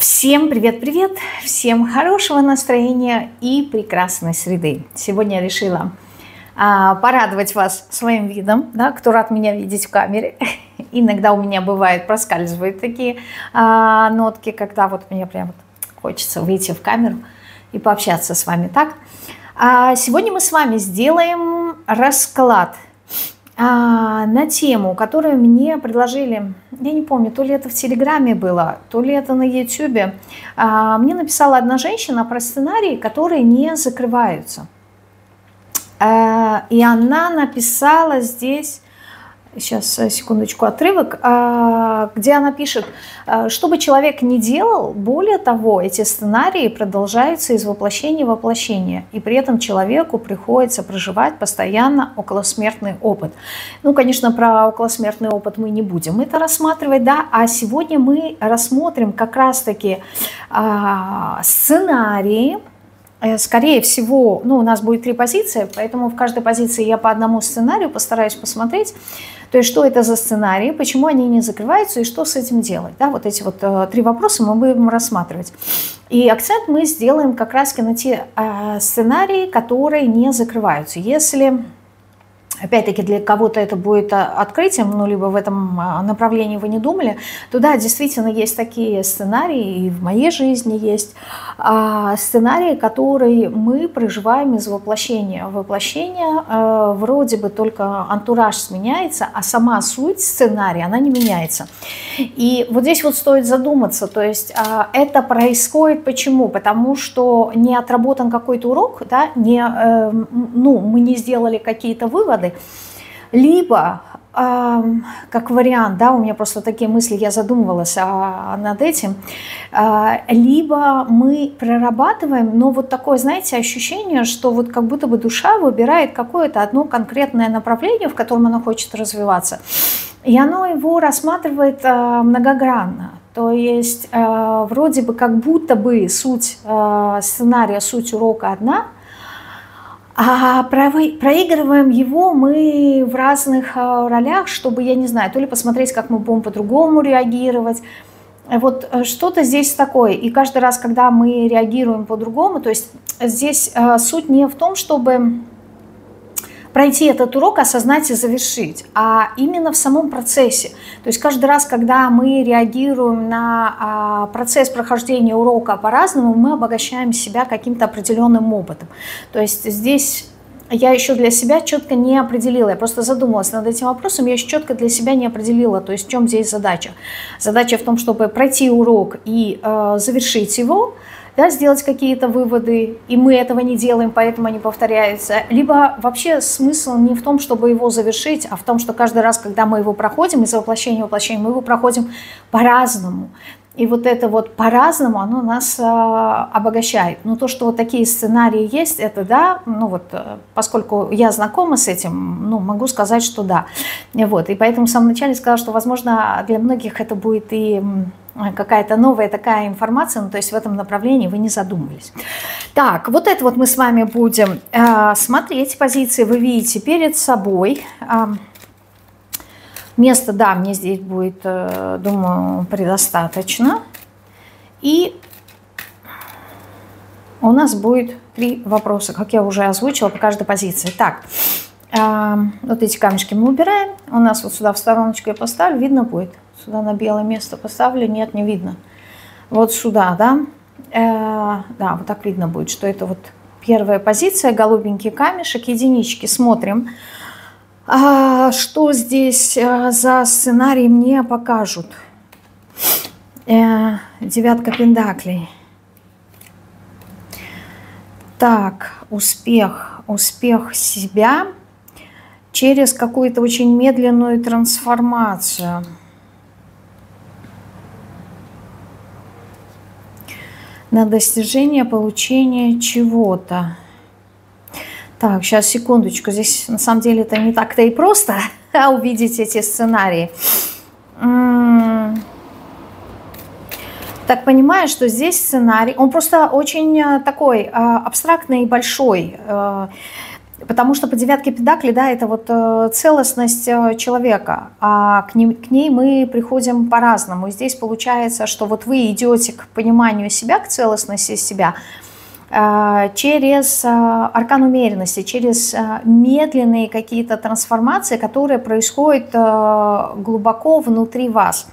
Всем привет-привет, всем хорошего настроения и прекрасной среды. Сегодня я решила порадовать вас своим видом, да, кто рад меня видеть в камере. Иногда у меня бывает, проскальзывают такие нотки, когда вот мне прям вот хочется выйти в камеру и пообщаться с вами. Так, сегодня мы с вами сделаем расклад на тему, которую мне предложили, я не помню, то ли это в Телеграме было, то ли это на Ютубе. Мне написала одна женщина про сценарии, которые не закрываются. И она написала здесь, сейчас, секундочку, отрывок, где она пишет, что бы человек ни делал, более того, эти сценарии продолжаются из воплощения в воплощение, и при этом человеку приходится проживать постоянно околосмертный опыт. Ну, конечно, про околосмертный опыт мы не будем это рассматривать, да, а сегодня мы рассмотрим как раз-таки сценарии. Скорее всего, ну, у нас будет 3 позиции, поэтому в каждой позиции я по одному сценарию постараюсь посмотреть, то есть что это за сценарии, почему они не закрываются и что с этим делать. Да, вот эти вот 3 вопроса мы будем рассматривать. И акцент мы сделаем как раз на те сценарии, которые не закрываются. Если, опять-таки, для кого-то это будет открытием, ну, либо в этом направлении вы не думали, то да, действительно есть такие сценарии, и в моей жизни есть сценарии, которые мы проживаем из воплощения в воплощение. Вроде бы только антураж сменяется, а сама суть сценария, она не меняется. И вот здесь вот стоит задуматься, то есть это происходит почему? Потому что не отработан какой-то урок, да, мы не сделали какие-то выводы, либо, как вариант, да, у меня просто такие мысли, я задумывалась над этим, либо мы прорабатываем, но вот такое, знаете, ощущение, что вот как будто бы душа выбирает какое-то одно конкретное направление, в котором она хочет развиваться, и оно его рассматривает многогранно. То есть вроде бы как будто бы суть сценария, суть урока одна, а проигрываем его мы в разных ролях, чтобы, я не знаю, то ли посмотреть, как мы будем по-другому реагировать. Вот что-то здесь такое. И каждый раз, когда мы реагируем по-другому, то есть здесь суть не в том, чтобы пройти этот урок, осознать и завершить, а именно в самом процессе. То есть каждый раз, когда мы реагируем на процесс прохождения урока по-разному, мы обогащаем себя каким-то определенным опытом. То есть здесь я еще для себя четко не определила, я просто задумалась над этим вопросом, я еще четко для себя не определила, то есть в чем здесь задача. Задача в том, чтобы пройти урок и завершить его, да, сделать какие-то выводы, и мы этого не делаем, поэтому они повторяются. Либо вообще смысл не в том, чтобы его завершить, а в том, что каждый раз, когда мы его проходим, из воплощения в воплощение, мы его проходим по-разному. И вот это вот по-разному, оно нас обогащает. Но то, что вот такие сценарии есть, это да, ну вот, поскольку я знакома с этим, ну, могу сказать, что да. Вот, и поэтому в самом начале сказала, что, возможно, для многих это будет и какая-то новая такая информация, ну, то есть в этом направлении вы не задумывались. Так, вот это вот мы с вами будем смотреть. Позиции вы видите перед собой. Места, да, мне здесь будет, думаю, предостаточно. И у нас будет 3 вопроса, как я уже озвучила, по каждой позиции. Так, вот эти камешки мы убираем. У нас вот сюда в стороночку я поставлю, видно будет? Сюда на белое место поставлю, нет, не видно. Вот сюда, да? Да, вот так видно будет, что это вот первая позиция, голубенький камешек, единички. Смотрим. Что здесь за сценарий мне покажут? 9 пентаклей. Так, успех себя через какую-то очень медленную трансформацию. На достижение, получение чего-то. Так, сейчас, секундочку. Здесь, на самом деле, это не так-то и просто увидеть эти сценарии. Так понимаю, что здесь сценарий, он просто очень такой абстрактный и большой. Потому что по девятке педаклей, да, это вот целостность человека, а к ней мы приходим по-разному. И здесь получается, что вот вы идете к пониманию себя, к целостности себя через аркан умеренности, через медленные какие-то трансформации, которые происходят глубоко внутри вас.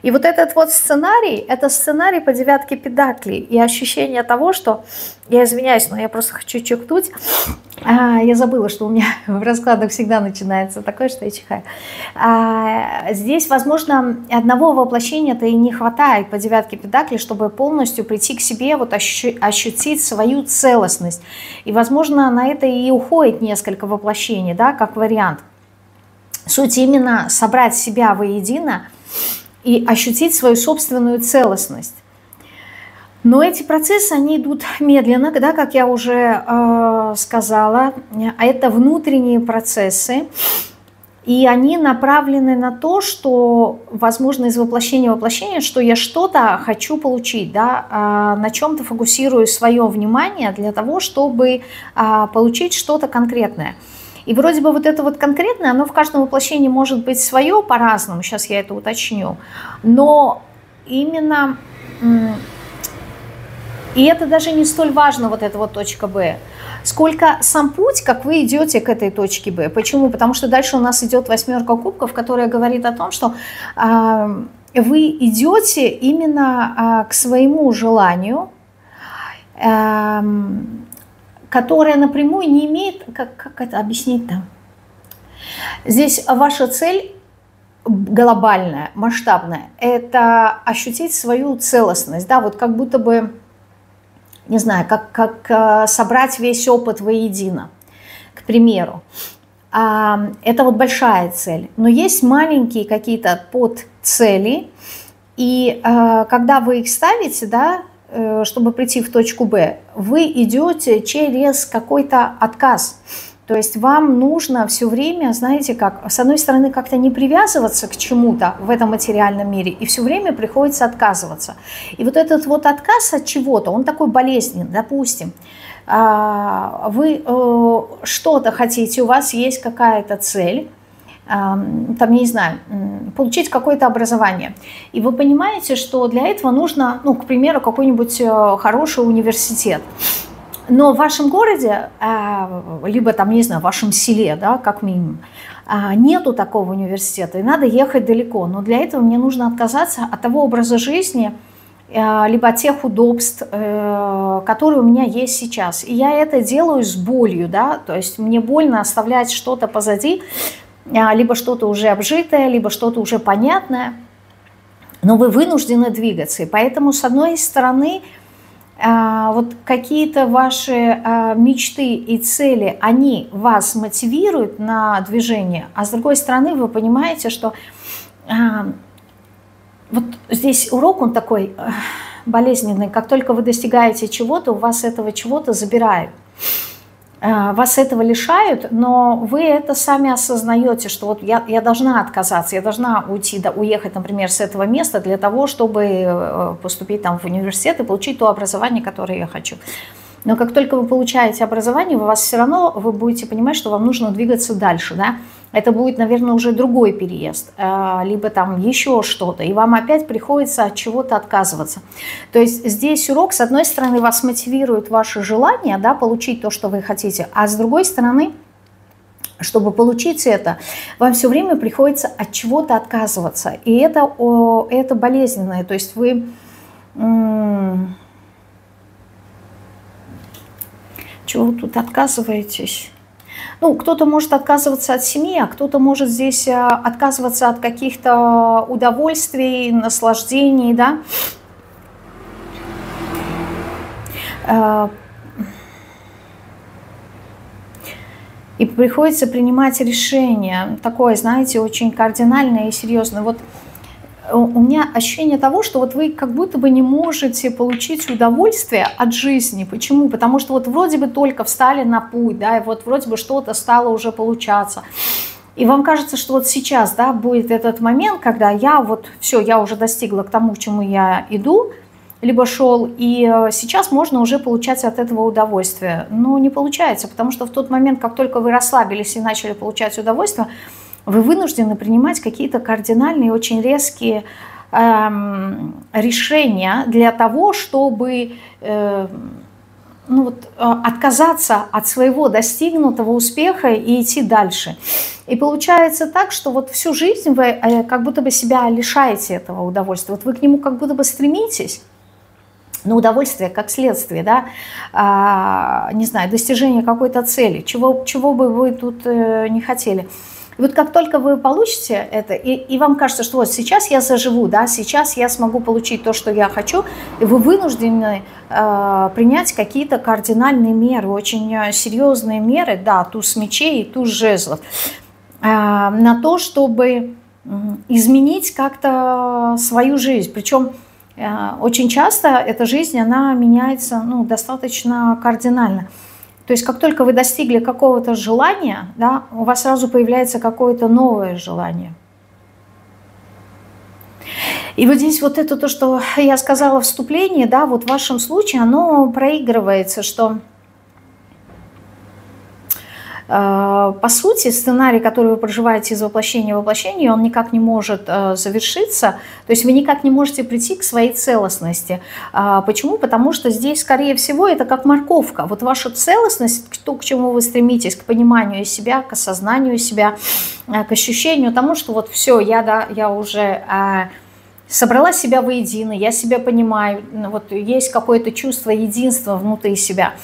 И вот этот вот сценарий, это сценарий по девятке педаклей. И ощущение того, что, я извиняюсь, но я просто хочу чихнуть. Я забыла, что у меня в раскладах всегда начинается такое, что я чихаю. Здесь, возможно, одного воплощения-то и не хватает по девятке педаклей, чтобы полностью прийти к себе, вот ощутить свою целостность. И, возможно, на это и уходит несколько воплощений, да, как вариант. Суть именно собрать себя воедино и ощутить свою собственную целостность. Но эти процессы, они идут медленно, да, как я уже сказала, а это внутренние процессы, и они направлены на то, что, возможно, из воплощения в воплощение, что я что-то хочу получить, да, на чем-то фокусирую свое внимание для того, чтобы получить что-то конкретное. И вроде бы вот это вот конкретное, оно в каждом воплощении может быть свое по-разному, сейчас я это уточню, но именно, и это даже не столь важно, вот эта вот точка Б, сколько сам путь, как вы идете к этой точке Б. Почему? Потому что дальше у нас идет восьмерка кубков, которая говорит о том, что вы идете именно к своему желанию, которая напрямую не имеет, как это объяснить-то? Здесь ваша цель глобальная, масштабная, это ощутить свою целостность, да, вот как будто бы, не знаю, как собрать весь опыт воедино, к примеру. Это вот большая цель, но есть маленькие какие-то подцели, и когда вы их ставите, да, чтобы прийти в точку Б, вы идете через какой-то отказ. То есть вам нужно все время, знаете как, с одной стороны как-то не привязываться к чему-то в этом материальном мире, и все время приходится отказываться. И вот этот вот отказ от чего-то, он такой болезненный, допустим. Вы что-то хотите, у вас есть какая-то цель, там, не знаю, получить какое-то образование. И вы понимаете, что для этого нужно, ну, к примеру, какой-нибудь хороший университет. Но в вашем городе, либо там, не знаю, в вашем селе, да, как минимум, нету такого университета, и надо ехать далеко. Но для этого мне нужно отказаться от того образа жизни, либо от тех удобств, которые у меня есть сейчас. И я это делаю с болью, да, то есть мне больно оставлять что-то позади, либо что-то уже обжитое, либо что-то уже понятное, но вы вынуждены двигаться. И поэтому, с одной стороны, вот какие-то ваши мечты и цели, они вас мотивируют на движение, а с другой стороны, вы понимаете, что вот здесь урок, он такой болезненный, как только вы достигаете чего-то, у вас этого чего-то забирают. Вас этого лишают, но вы это сами осознаете, что вот я должна отказаться, я должна уехать, например, с этого места для того, чтобы поступить там в университет и получить то образование, которое я хочу. Но как только вы получаете образование, вы будете понимать, что вам нужно двигаться дальше, да? Это будет, наверное, уже другой переезд, либо там еще что-то, и вам опять приходится от чего-то отказываться. То есть здесь урок, с одной стороны, вас мотивирует ваше желание, да, получить то, что вы хотите, а с другой стороны, чтобы получить это, вам все время приходится от чего-то отказываться. И это болезненное, то есть вы... Чего вы тут отказываетесь? Ну, кто-то может отказываться от семьи, а кто-то может здесь отказываться от каких-то удовольствий, наслаждений, да. И приходится принимать решение такое, знаете, очень кардинальное и серьезное. Вот у меня ощущение того, что вот вы как будто бы не можете получить удовольствие от жизни. Почему? Потому что вот вроде бы только встали на путь, да, и вот вроде бы что-то стало уже получаться. И вам кажется, что вот сейчас, да, будет этот момент, когда я вот все, я уже достигла к тому, к чему я иду, либо шел, и сейчас можно уже получать от этого удовольствие. Но не получается, потому что в тот момент, как только вы расслабились и начали получать удовольствие, вы вынуждены принимать какие-то кардинальные, очень резкие решения для того, чтобы отказаться от своего достигнутого успеха и идти дальше. И получается так, что вот всю жизнь вы как будто бы себя лишаете этого удовольствия. Вот вы к нему как будто бы стремитесь, но удовольствие как следствие, да, не знаю, достижение какой-то цели, чего бы вы тут не хотели. И вот как только вы получите это, и вам кажется, что вот сейчас я заживу, да, сейчас я смогу получить то, что я хочу, и вы вынуждены принять какие-то кардинальные меры, очень серьезные меры, да, туз мечей и туз жезлов, на то, чтобы изменить как-то свою жизнь. Причем очень часто эта жизнь, она меняется достаточно кардинально. То есть как только вы достигли какого-то желания, да, у вас сразу появляется какое-то новое желание. И вот здесь вот это то, что я сказала в вступлении, да, вот в вашем случае оно проигрывается, что по сути сценарий, который вы проживаете из воплощения в воплощение, он никак не может завершиться, то есть вы никак не можете прийти к своей целостности. Почему? Потому что здесь, скорее всего, это как морковка. Вот ваша целостность, то, к чему вы стремитесь, к пониманию себя, к осознанию себя, к ощущению тому, что вот все, я уже собрала себя воедино, я себя понимаю, вот есть какое-то чувство единства внутри себя.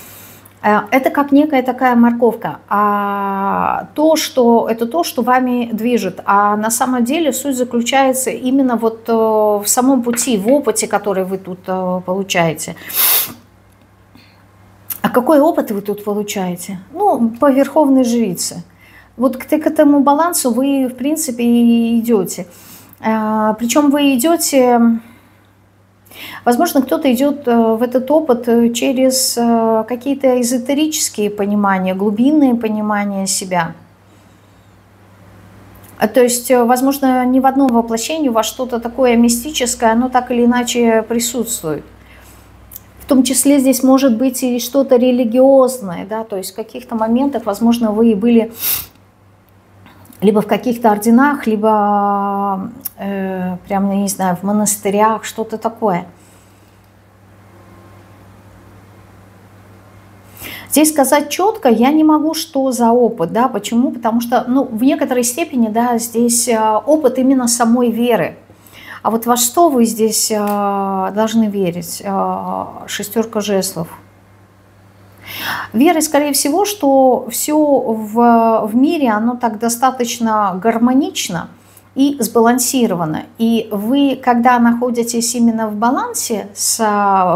Это как некая такая морковка, это то, что вами движет. А на самом деле суть заключается именно вот в самом пути, в опыте, который вы тут получаете. А какой опыт вы тут получаете? Ну, по верховной жрице. Вот к этому балансу вы, в принципе, и идете. Причем вы идете... Возможно, кто-то идет в этот опыт через какие-то эзотерические понимания, глубинные понимания себя. То есть, возможно, ни в одном воплощении у вас что-то такое мистическое, оно так или иначе присутствует. В том числе здесь может быть и что-то религиозное, да, то есть в каких-то моментах, возможно, вы были либо в каких-то орденах, либо прямо, я не знаю, в монастырях, что-то такое. Здесь сказать четко я не могу, что за опыт, да, почему? Потому что, в некоторой степени, да, здесь опыт именно самой веры. А вот во что вы здесь должны верить? Шестерка жезлов. Вера, скорее всего, что все в мире, оно так достаточно гармонично и сбалансировано. И вы, когда находитесь именно в балансе с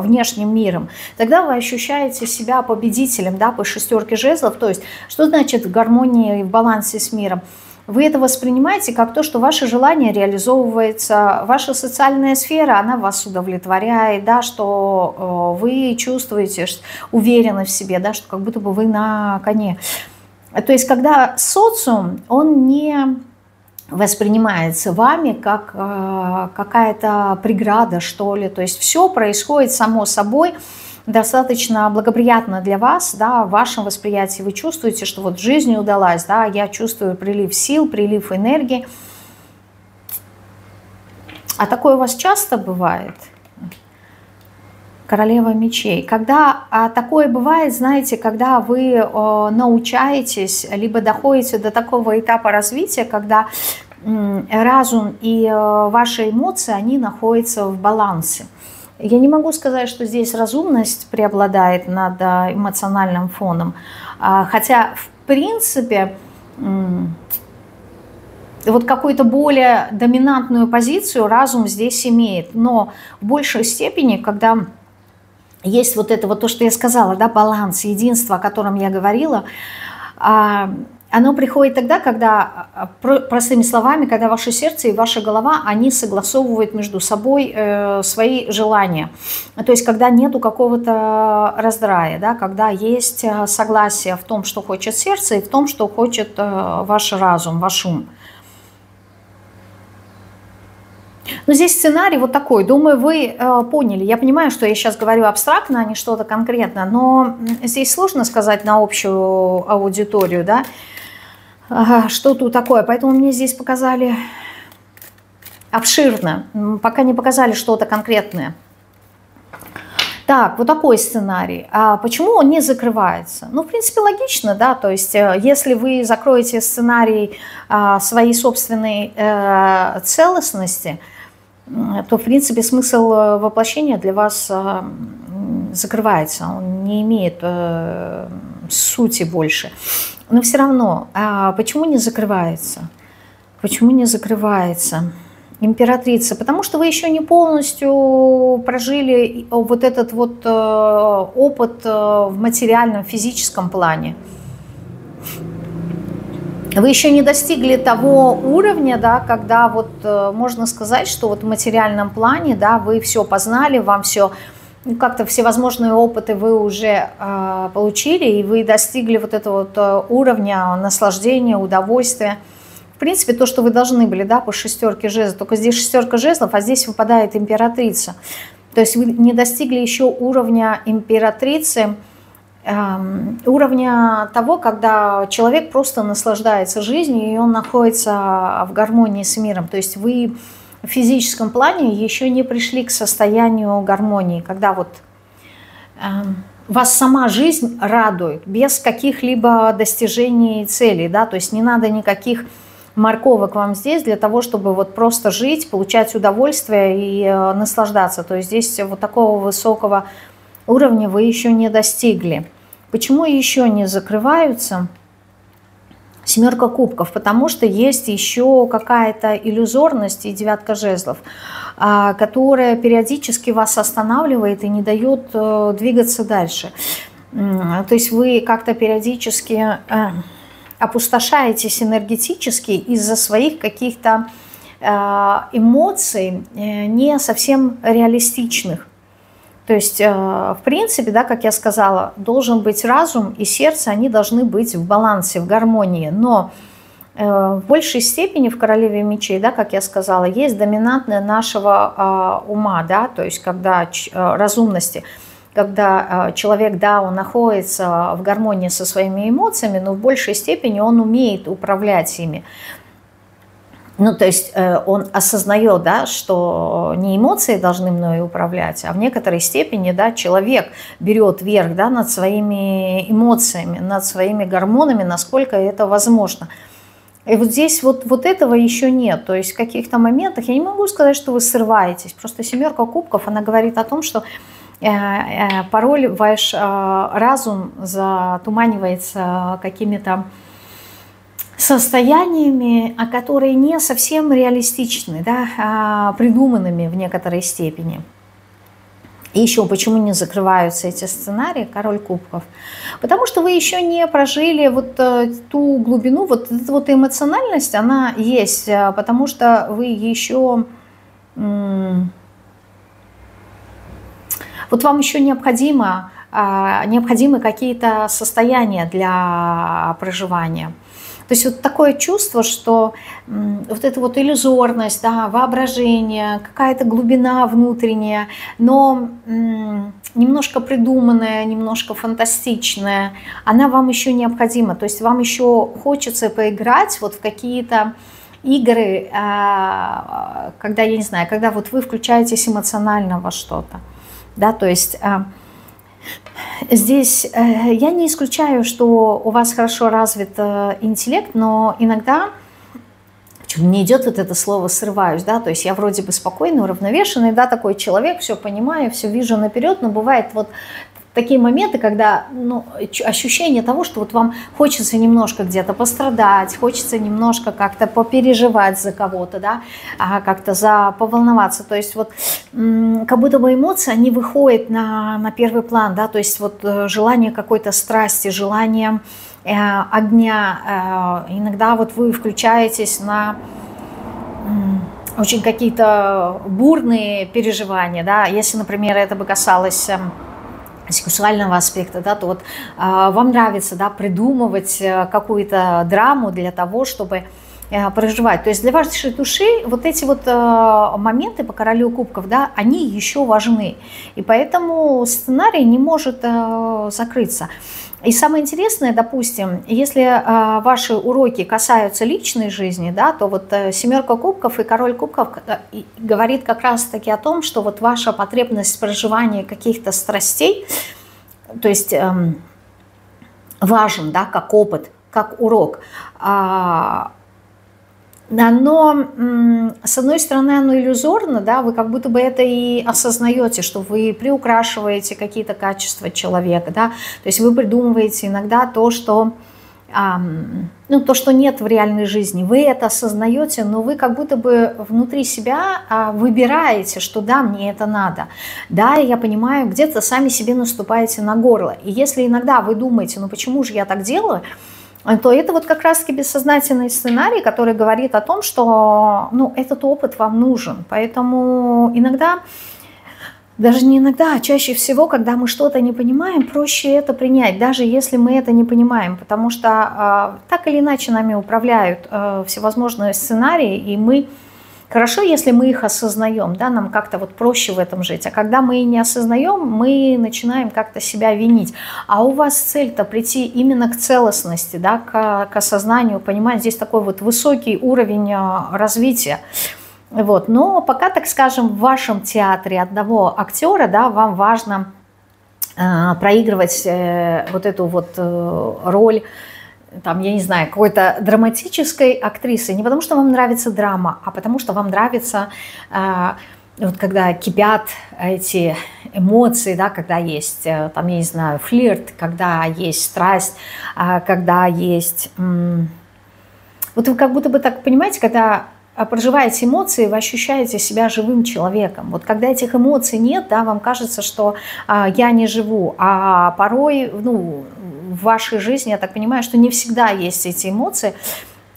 внешним миром, тогда вы ощущаете себя победителем, да, по шестерке жезлов. То есть, что значит в гармонии и в балансе с миром? Вы это воспринимаете как то, что ваше желание реализовывается, ваша социальная сфера, она вас удовлетворяет, да, что вы чувствуете уверенность в себе, да, что как будто бы вы на коне. То есть, когда социум, он не воспринимается вами как какая-то преграда, что ли, то есть все происходит само собой, достаточно благоприятно для вас, да, в вашем восприятии вы чувствуете, что вот жизнь удалась, да, я чувствую прилив сил, прилив энергии. А такое у вас часто бывает? Королева мечей. Когда такое бывает, знаете, когда вы научаетесь, либо доходите до такого этапа развития, когда разум и ваши эмоции, они находятся в балансе. Я не могу сказать, что здесь разумность преобладает над эмоциональным фоном, хотя, в принципе, вот какую-то более доминантную позицию разум здесь имеет, но в большей степени, когда есть вот это вот то, что я сказала, да, баланс, единство, о котором я говорила, оно приходит тогда, когда, простыми словами, когда ваше сердце и ваша голова, они согласовывают между собой свои желания. То есть, когда нету какого-то раздрая, да, когда есть согласие в том, что хочет сердце, и в том, что хочет ваш разум, ваш ум. Но здесь сценарий вот такой. Думаю, вы поняли. Я понимаю, что я сейчас говорю абстрактно, а не что-то конкретно, но здесь сложно сказать на общую аудиторию, да, что тут такое. Поэтому мне здесь показали обширно, пока не показали что-то конкретное. Так, вот такой сценарий. А почему он не закрывается? Ну, в принципе, логично, да, то есть если вы закроете сценарий своей собственной целостности, то, в принципе, смысл воплощения для вас закрывается, он не имеет сути больше. Но все равно, почему не закрывается? Почему не закрывается? Императрица, потому что вы еще не полностью прожили вот этот вот опыт в материальном, физическом плане. Вы еще не достигли того уровня, да, когда вот можно сказать, что вот в материальном плане, да, вы все познали, вам все, ну, как-то всевозможные опыты вы уже получили, и вы достигли вот этого вот уровня наслаждения, удовольствия. В принципе, то, что вы должны были, да, по шестерке жезлов, только здесь шестерка жезлов, а здесь выпадает императрица. То есть вы не достигли еще уровня императрицы, уровня того, когда человек просто наслаждается жизнью, и он находится в гармонии с миром. То есть вы в физическом плане еще не пришли к состоянию гармонии, когда вот вас сама жизнь радует, без каких-либо достижений и целей, да, то есть не надо никаких морковок вам здесь для того, чтобы вот просто жить, получать удовольствие и наслаждаться. То есть здесь вот такого высокого уровня вы еще не достигли. Почему еще не закрываются? Семерка кубков, потому что есть еще какая-то иллюзорность и девятка жезлов, которая периодически вас останавливает и не дает двигаться дальше. То есть вы как-то периодически опустошаетесь энергетически из-за своих каких-то эмоций не совсем реалистичных. То есть, в принципе, да, как я сказала, должен быть разум и сердце, они должны быть в балансе, в гармонии. Но в большей степени в королеве мечей, да, как я сказала, есть доминантная нашего ума, да, то есть когда разумности, когда человек, да, он находится в гармонии со своими эмоциями, но в большей степени он умеет управлять ими. Ну, то есть он осознает, да, что не эмоции должны мной управлять, а в некоторой степени, да, человек берет верх, да, над своими эмоциями, над своими гормонами, насколько это возможно. И вот здесь вот этого еще нет. То есть в каких-то моментах, я не могу сказать, что вы срываетесь, просто семерка кубков, она говорит о том, что порой ваш разум затуманивается какими-то состояниями, которые не совсем реалистичны, да, придуманными в некоторой степени. И еще почему не закрываются эти сценарии, король кубков? Потому что вы еще не прожили вот ту глубину, вот эта вот эмоциональность, она есть, потому что вы еще... Вот вам еще необходимы какие-то состояния для проживания. То есть вот такое чувство, что вот эта вот иллюзорность, да, воображение, какая-то глубина внутренняя, но немножко придуманная, немножко фантастичная, она вам еще необходима. То есть вам еще хочется поиграть вот в какие-то игры, когда, я не знаю, когда вот вы включаетесь эмоционально во что-то. Да, то есть здесь я не исключаю, что у вас хорошо развит интеллект, но иногда не идет вот это слово «срываюсь», да, то есть я вроде бы спокойный, уравновешенный, да, такой человек, все понимаю, все вижу наперед, но бывает вот такие моменты, когда, ну, ощущение того, что вот вам хочется немножко где-то пострадать, хочется немножко как-то попереживать за кого-то, да, как-то поволноваться. То есть вот как будто бы эмоции, они выходят на первый план, да, то есть вот желание какой-то страсти, желание огня. Иногда вот вы включаетесь на очень какие-то бурные переживания, да, если, например, это бы касалось сексуального аспекта, да, то вот вам нравится, да, придумывать какую-то драму для того, чтобы проживать. То есть для вашей души вот эти вот моменты по королю кубков, да, они еще важны. И поэтому сценарий не может закрыться. И самое интересное, допустим, если ваши уроки касаются личной жизни, да, то вот семерка кубков и король кубков говорит как раз-таки о том, что вот ваша потребность в проживании каких-то страстей, то есть важен, да, как опыт, как урок. Но, с одной стороны, оно иллюзорно, да, вы как будто бы это и осознаете, что вы приукрашиваете какие-то качества человека, да, то есть вы придумываете иногда то, что, то, что нет в реальной жизни, вы это осознаете, но вы как будто бы внутри себя выбираете, что да, мне это надо, да, я понимаю, где-то сами себе наступаете на горло, и если иногда вы думаете, ну почему же я так делаю, то это вот как раз-таки бессознательный сценарий, который говорит о том, что этот опыт вам нужен. Поэтому иногда, даже не иногда, а чаще всего, когда мы что-то не понимаем, проще это принять, даже если мы это не понимаем, потому что так или иначе нами управляют всевозможные сценарии, и мы... Хорошо, если мы их осознаем, да, нам как-то вот проще в этом жить. А когда мы не осознаем, мы начинаем как-то себя винить. А у вас цель-то прийти именно к целостности, да, к осознанию, понимаете, здесь такой вот высокий уровень развития. Вот. Но пока, так скажем, в вашем театре одного актера, да, вам важно проигрывать вот эту вот роль, там, я не знаю, какой-то драматической актрисы, не потому что вам нравится драма, а потому что вам нравится, вот когда кипят эти эмоции, да, когда есть, там, я не знаю, флирт, когда есть страсть, когда есть... Вот вы как будто бы так понимаете, когда проживаете эмоции, вы ощущаете себя живым человеком. Вот когда этих эмоций нет, да, вам кажется, что я не живу, а порой, в вашей жизни, я так понимаю, что не всегда есть эти эмоции.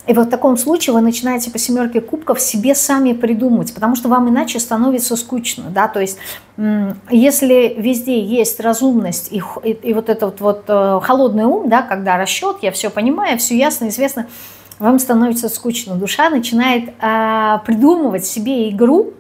И вот в таком случае вы начинаете по семерке кубков себе сами придумать, потому что вам иначе становится скучно, да, то есть если везде есть разумность и вот этот вот холодный ум, да, когда расчет, я все понимаю, все ясно, известно, вам становится скучно, душа начинает придумывать себе игру,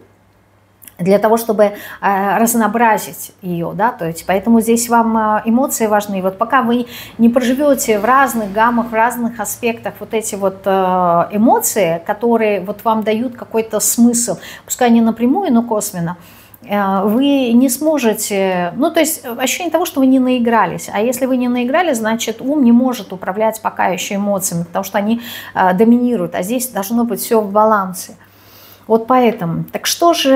для того, чтобы разнообразить ее, да, то есть поэтому здесь вам эмоции важны. И вот пока вы не проживете в разных гаммах, в разных аспектах вот эти вот эмоции, которые вот вам дают какой-то смысл, пускай не напрямую, но косвенно, вы не сможете, то есть ощущение того, что вы не наигрались. А если вы не наиграли, значит ум не может управлять пока еще эмоциями, потому что они доминируют, а здесь должно быть все в балансе. Вот поэтому. Так что же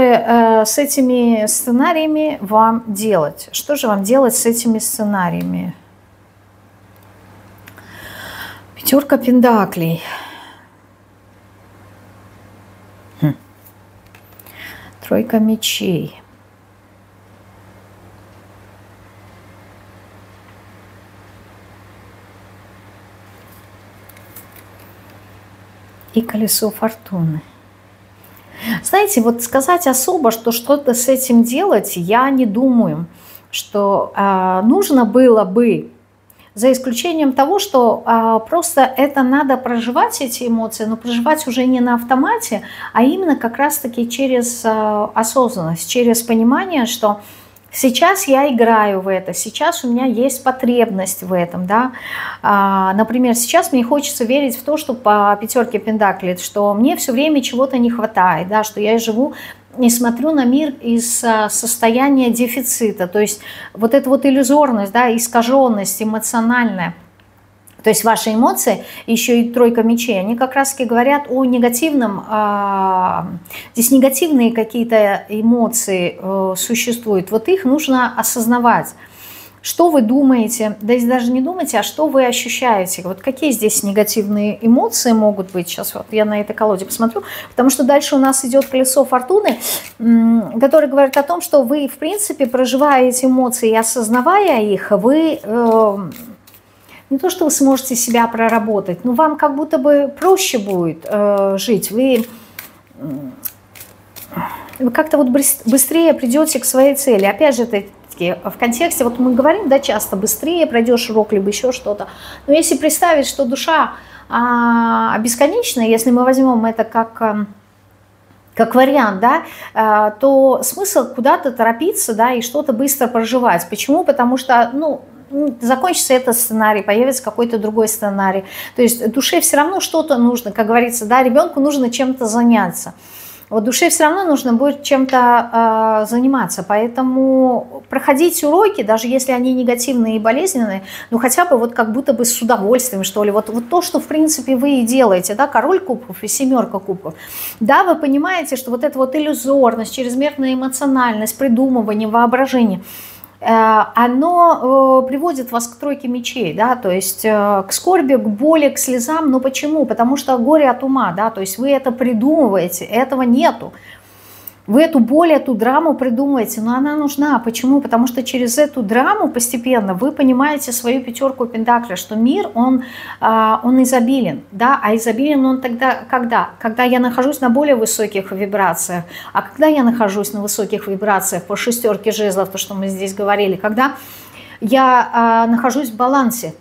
с этими сценариями вам делать? Что же вам делать с этими сценариями? Пятерка пентаклей. Тройка мечей. И колесо фортуны. Знаете, вот сказать особо, что что-то с этим делать, я не думаю, что нужно было бы, за исключением того, что просто это надо проживать, эти эмоции, но проживать уже не на автомате, а именно как раз-таки через осознанность, через понимание, что сейчас я играю в это, сейчас у меня есть потребность в этом, да. Например, сейчас мне хочется верить в то, что по пятерке пентаклей, что мне все время чего-то не хватает, да, что я живу и смотрю на мир из состояния дефицита, то есть вот эта вот иллюзорность, да, искаженность эмоциональная. То есть ваши эмоции, еще и тройка мечей, они как раз-таки говорят о негативном, здесь негативные какие-то эмоции существуют, вот их нужно осознавать. Что вы думаете, да и даже не думайте, а что вы ощущаете, вот какие здесь негативные эмоции могут быть, сейчас вот я на этой колоде посмотрю, потому что дальше у нас идет колесо фортуны, которое говорит о том, что вы в принципе проживая эти эмоции и осознавая их, вы... Не то, что вы сможете себя проработать, но вам как будто бы проще будет жить. Вы как-то вот быстрее придете к своей цели. Опять же, в контексте, вот мы говорим, да, часто быстрее пройдешь урок, либо еще что-то. Но если представить, что душа бесконечное, если мы возьмем это как вариант, да, то смысл куда-то торопиться, да, и что-то быстро проживать. Почему? Потому что, ну, закончится этот сценарий, появится какой-то другой сценарий. То есть душе все равно что-то нужно, как говорится, да, ребенку нужно чем-то заняться. Вот душе все равно нужно будет чем-то заниматься, поэтому проходить уроки, даже если они негативные и болезненные, ну хотя бы вот как будто бы с удовольствием, что ли, вот то, что в принципе вы и делаете, да, король кубков и семерка кубков, да, вы понимаете, что вот эта вот иллюзорность, чрезмерная эмоциональность, придумывание, воображение, оно приводит вас к тройке мечей, да, то есть к скорби, к боли, к слезам. Но почему? Потому что горе от ума, да, то есть вы это придумываете, этого нету. Вы эту боль, эту драму придумываете, но она нужна. Почему? Потому что через эту драму постепенно вы понимаете свою пятерку пентаклей, что мир, он изобилен, да, а изобилен он тогда, когда я нахожусь на более высоких вибрациях, а когда я нахожусь на высоких вибрациях по шестерке жезлов, то, что мы здесь говорили, когда я нахожусь в балансе,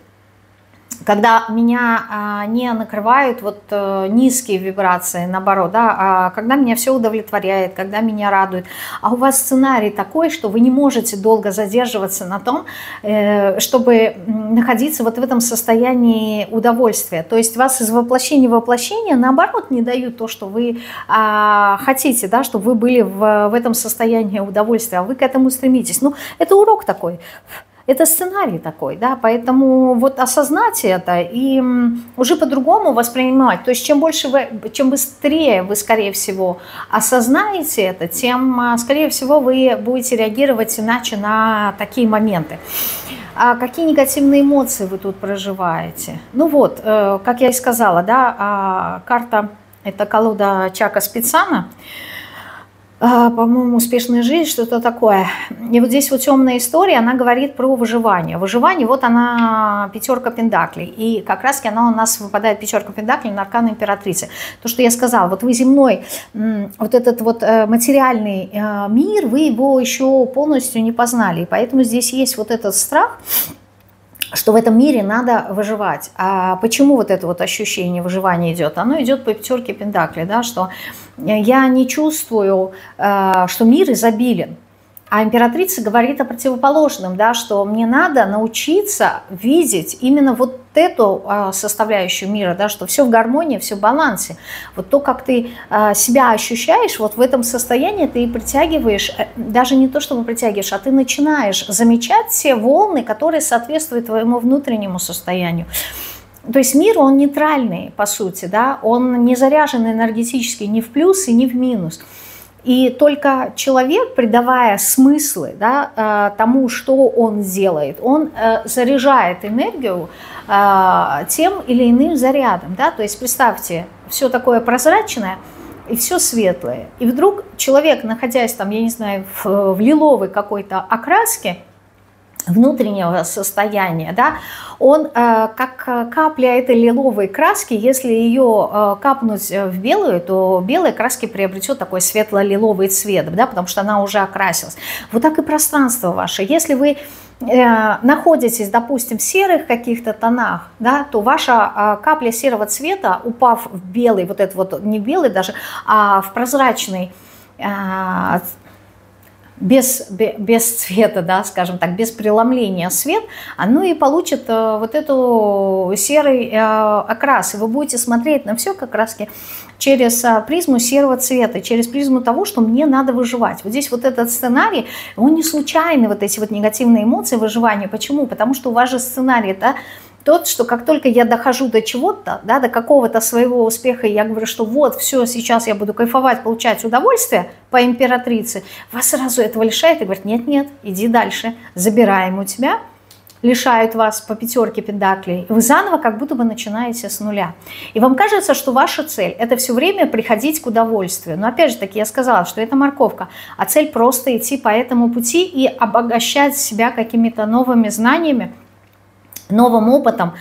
когда меня не накрывают вот низкие вибрации, наоборот, да, а когда меня все удовлетворяет, когда меня радует. А у вас сценарий такой, что вы не можете долго задерживаться на том, чтобы находиться вот в этом состоянии удовольствия. То есть вас из воплощения в воплощение, наоборот, не дают то, что вы хотите, да, чтобы вы были в этом состоянии удовольствия, а вы к этому стремитесь. Ну, это урок такой. Это сценарий такой, да, поэтому вот осознать это и уже по-другому воспринимать. То есть чем больше чем быстрее вы, скорее всего, осознаете это, тем, скорее всего, вы будете реагировать иначе на такие моменты. А какие негативные эмоции вы тут проживаете? Ну вот, как я и сказала, да, карта, это колода Чака Спицана, по-моему, успешная жизнь, что-то такое. И вот здесь вот темная история, она говорит про выживание. Выживание, вот она пятерка пентаклей. И как раз она у нас выпадает пятерка пентаклей на аркан императрицы. То, что я сказала, вот вы земной, вот этот вот материальный мир, вы его еще полностью не познали. И поэтому здесь есть вот этот страх, что в этом мире надо выживать. А почему вот это вот ощущение выживания идет? Оно идет по пятерке пентаклей, да, что я не чувствую, что мир изобилен. А императрица говорит о противоположном, да, что мне надо научиться видеть именно вот эту составляющую мира, да, что все в гармонии, все в балансе. Вот то, как ты себя ощущаешь, вот в этом состоянии ты и притягиваешь, даже не то, чтобы притягиваешь, а ты начинаешь замечать все волны, которые соответствуют твоему внутреннему состоянию. То есть мир, он нейтральный, по сути, да, он не заряжен энергетически ни в плюс и ни в минус. И только человек, придавая смыслы, да, тому, что он делает, он заряжает энергию тем или иным зарядом. Да? То есть представьте, все такое прозрачное и все светлое. И вдруг человек, находясь там, я не знаю, в лиловой какой-то окраске, внутреннего состояния, да, он как капля этой лиловой краски, если ее капнуть в белую, то белая краски приобретет такой светло-лиловый цвет, да, потому что она уже окрасилась. Вот так и пространство ваше. Если вы находитесь, допустим, в серых каких-то тонах, да, то ваша капля серого цвета, упав в белый, вот это вот не белый даже, а в прозрачный, без цвета, да, скажем так, без преломления свет, оно и получит вот эту серый окрас. И вы будете смотреть на все как раз через призму серого цвета, через призму того, что мне надо выживать. Вот здесь вот этот сценарий, он не случайный, вот эти вот негативные эмоции выживания. Почему? Потому что у вас же сценарий, да, тот, что как только я дохожу до чего-то, да, до какого-то своего успеха, и я говорю, что вот, все, сейчас я буду кайфовать, получать удовольствие по императрице, вас сразу этого лишает и говорит, нет-нет, иди дальше, забираем у тебя, лишают вас по пятерке пентаклей, и вы заново как будто бы начинаете с нуля. И вам кажется, что ваша цель – это все время приходить к удовольствию. Но опять же таки я сказала, что это морковка, а цель просто идти по этому пути и обогащать себя какими-то новыми знаниями, новым опытом.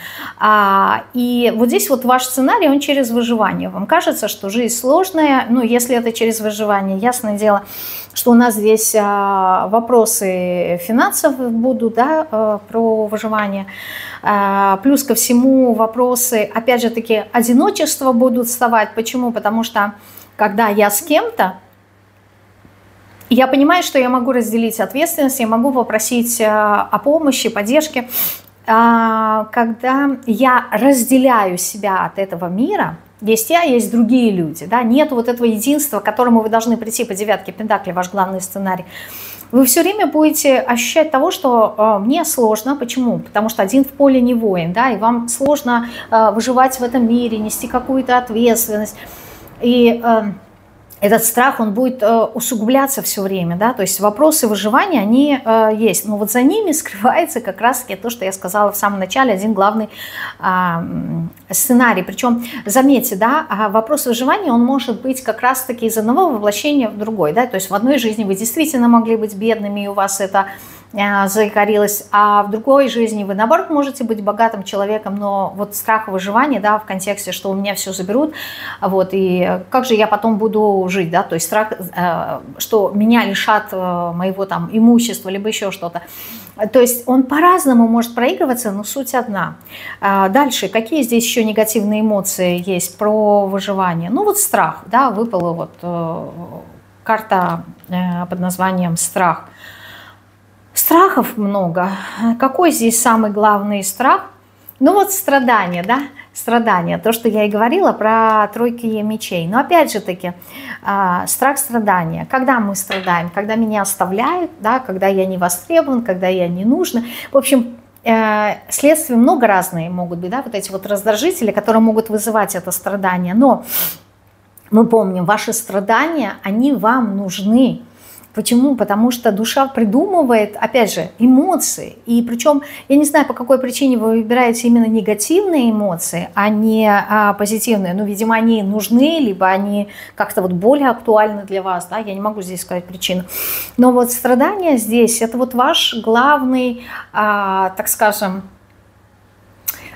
И вот здесь вот ваш сценарий, он через выживание. Вам кажется, что жизнь сложная, ну, если это через выживание, ясное дело, что у нас здесь вопросы финансов будут, да, про выживание. Плюс ко всему вопросы, опять же таки, одиночества будут вставать. Почему? Потому что, когда я с кем-то, я понимаю, что я могу разделить ответственность, я могу попросить о помощи, поддержке. Когда я разделяю себя от этого мира, есть я, есть другие люди, да, нет вот этого единства, к которому вы должны прийти по девятке пентаклей, ваш главный сценарий. Вы все время будете ощущать того, что мне сложно. Почему? Потому что один в поле не воин, да, и вам сложно выживать в этом мире, нести какую-то ответственность. И этот страх, он будет усугубляться все время, да, то есть вопросы выживания, они есть, но вот за ними скрывается как раз-таки то, что я сказала в самом начале, один главный сценарий. Причем, заметьте, да, вопрос выживания, он может быть как раз-таки из одного воплощения в другой, да, то есть в одной жизни вы действительно могли быть бедными, и у вас это заикарилось, а в другой жизни вы, наоборот, можете быть богатым человеком, но вот страх выживания, да, в контексте, что у меня все заберут, вот, и как же я потом буду жить, да, то есть страх, что меня лишат моего там имущества, либо еще что-то. То есть он по-разному может проигрываться, но суть одна. Дальше, какие здесь еще негативные эмоции есть про выживание? Ну вот страх, да, выпала вот карта под названием «Страх». Страхов много. Какой здесь самый главный страх? Ну вот страдания, да, страдания. То, что я и говорила про тройки мечей. Но опять же таки, страх страдания. Когда мы страдаем? Когда меня оставляют, да, когда я не востребован, когда я не нужна. В общем, следствия много разные могут быть, да, вот эти вот раздражители, которые могут вызывать это страдание. Но мы помним, ваши страдания, они вам нужны. Почему? Потому что душа придумывает, опять же, эмоции. И причем, я не знаю, по какой причине вы выбираете именно негативные эмоции, а не позитивные. Ну, видимо, они нужны, либо они как-то вот более актуальны для вас. Да? Я не могу здесь сказать причину. Но вот страдания здесь, это вот ваш главный, так скажем,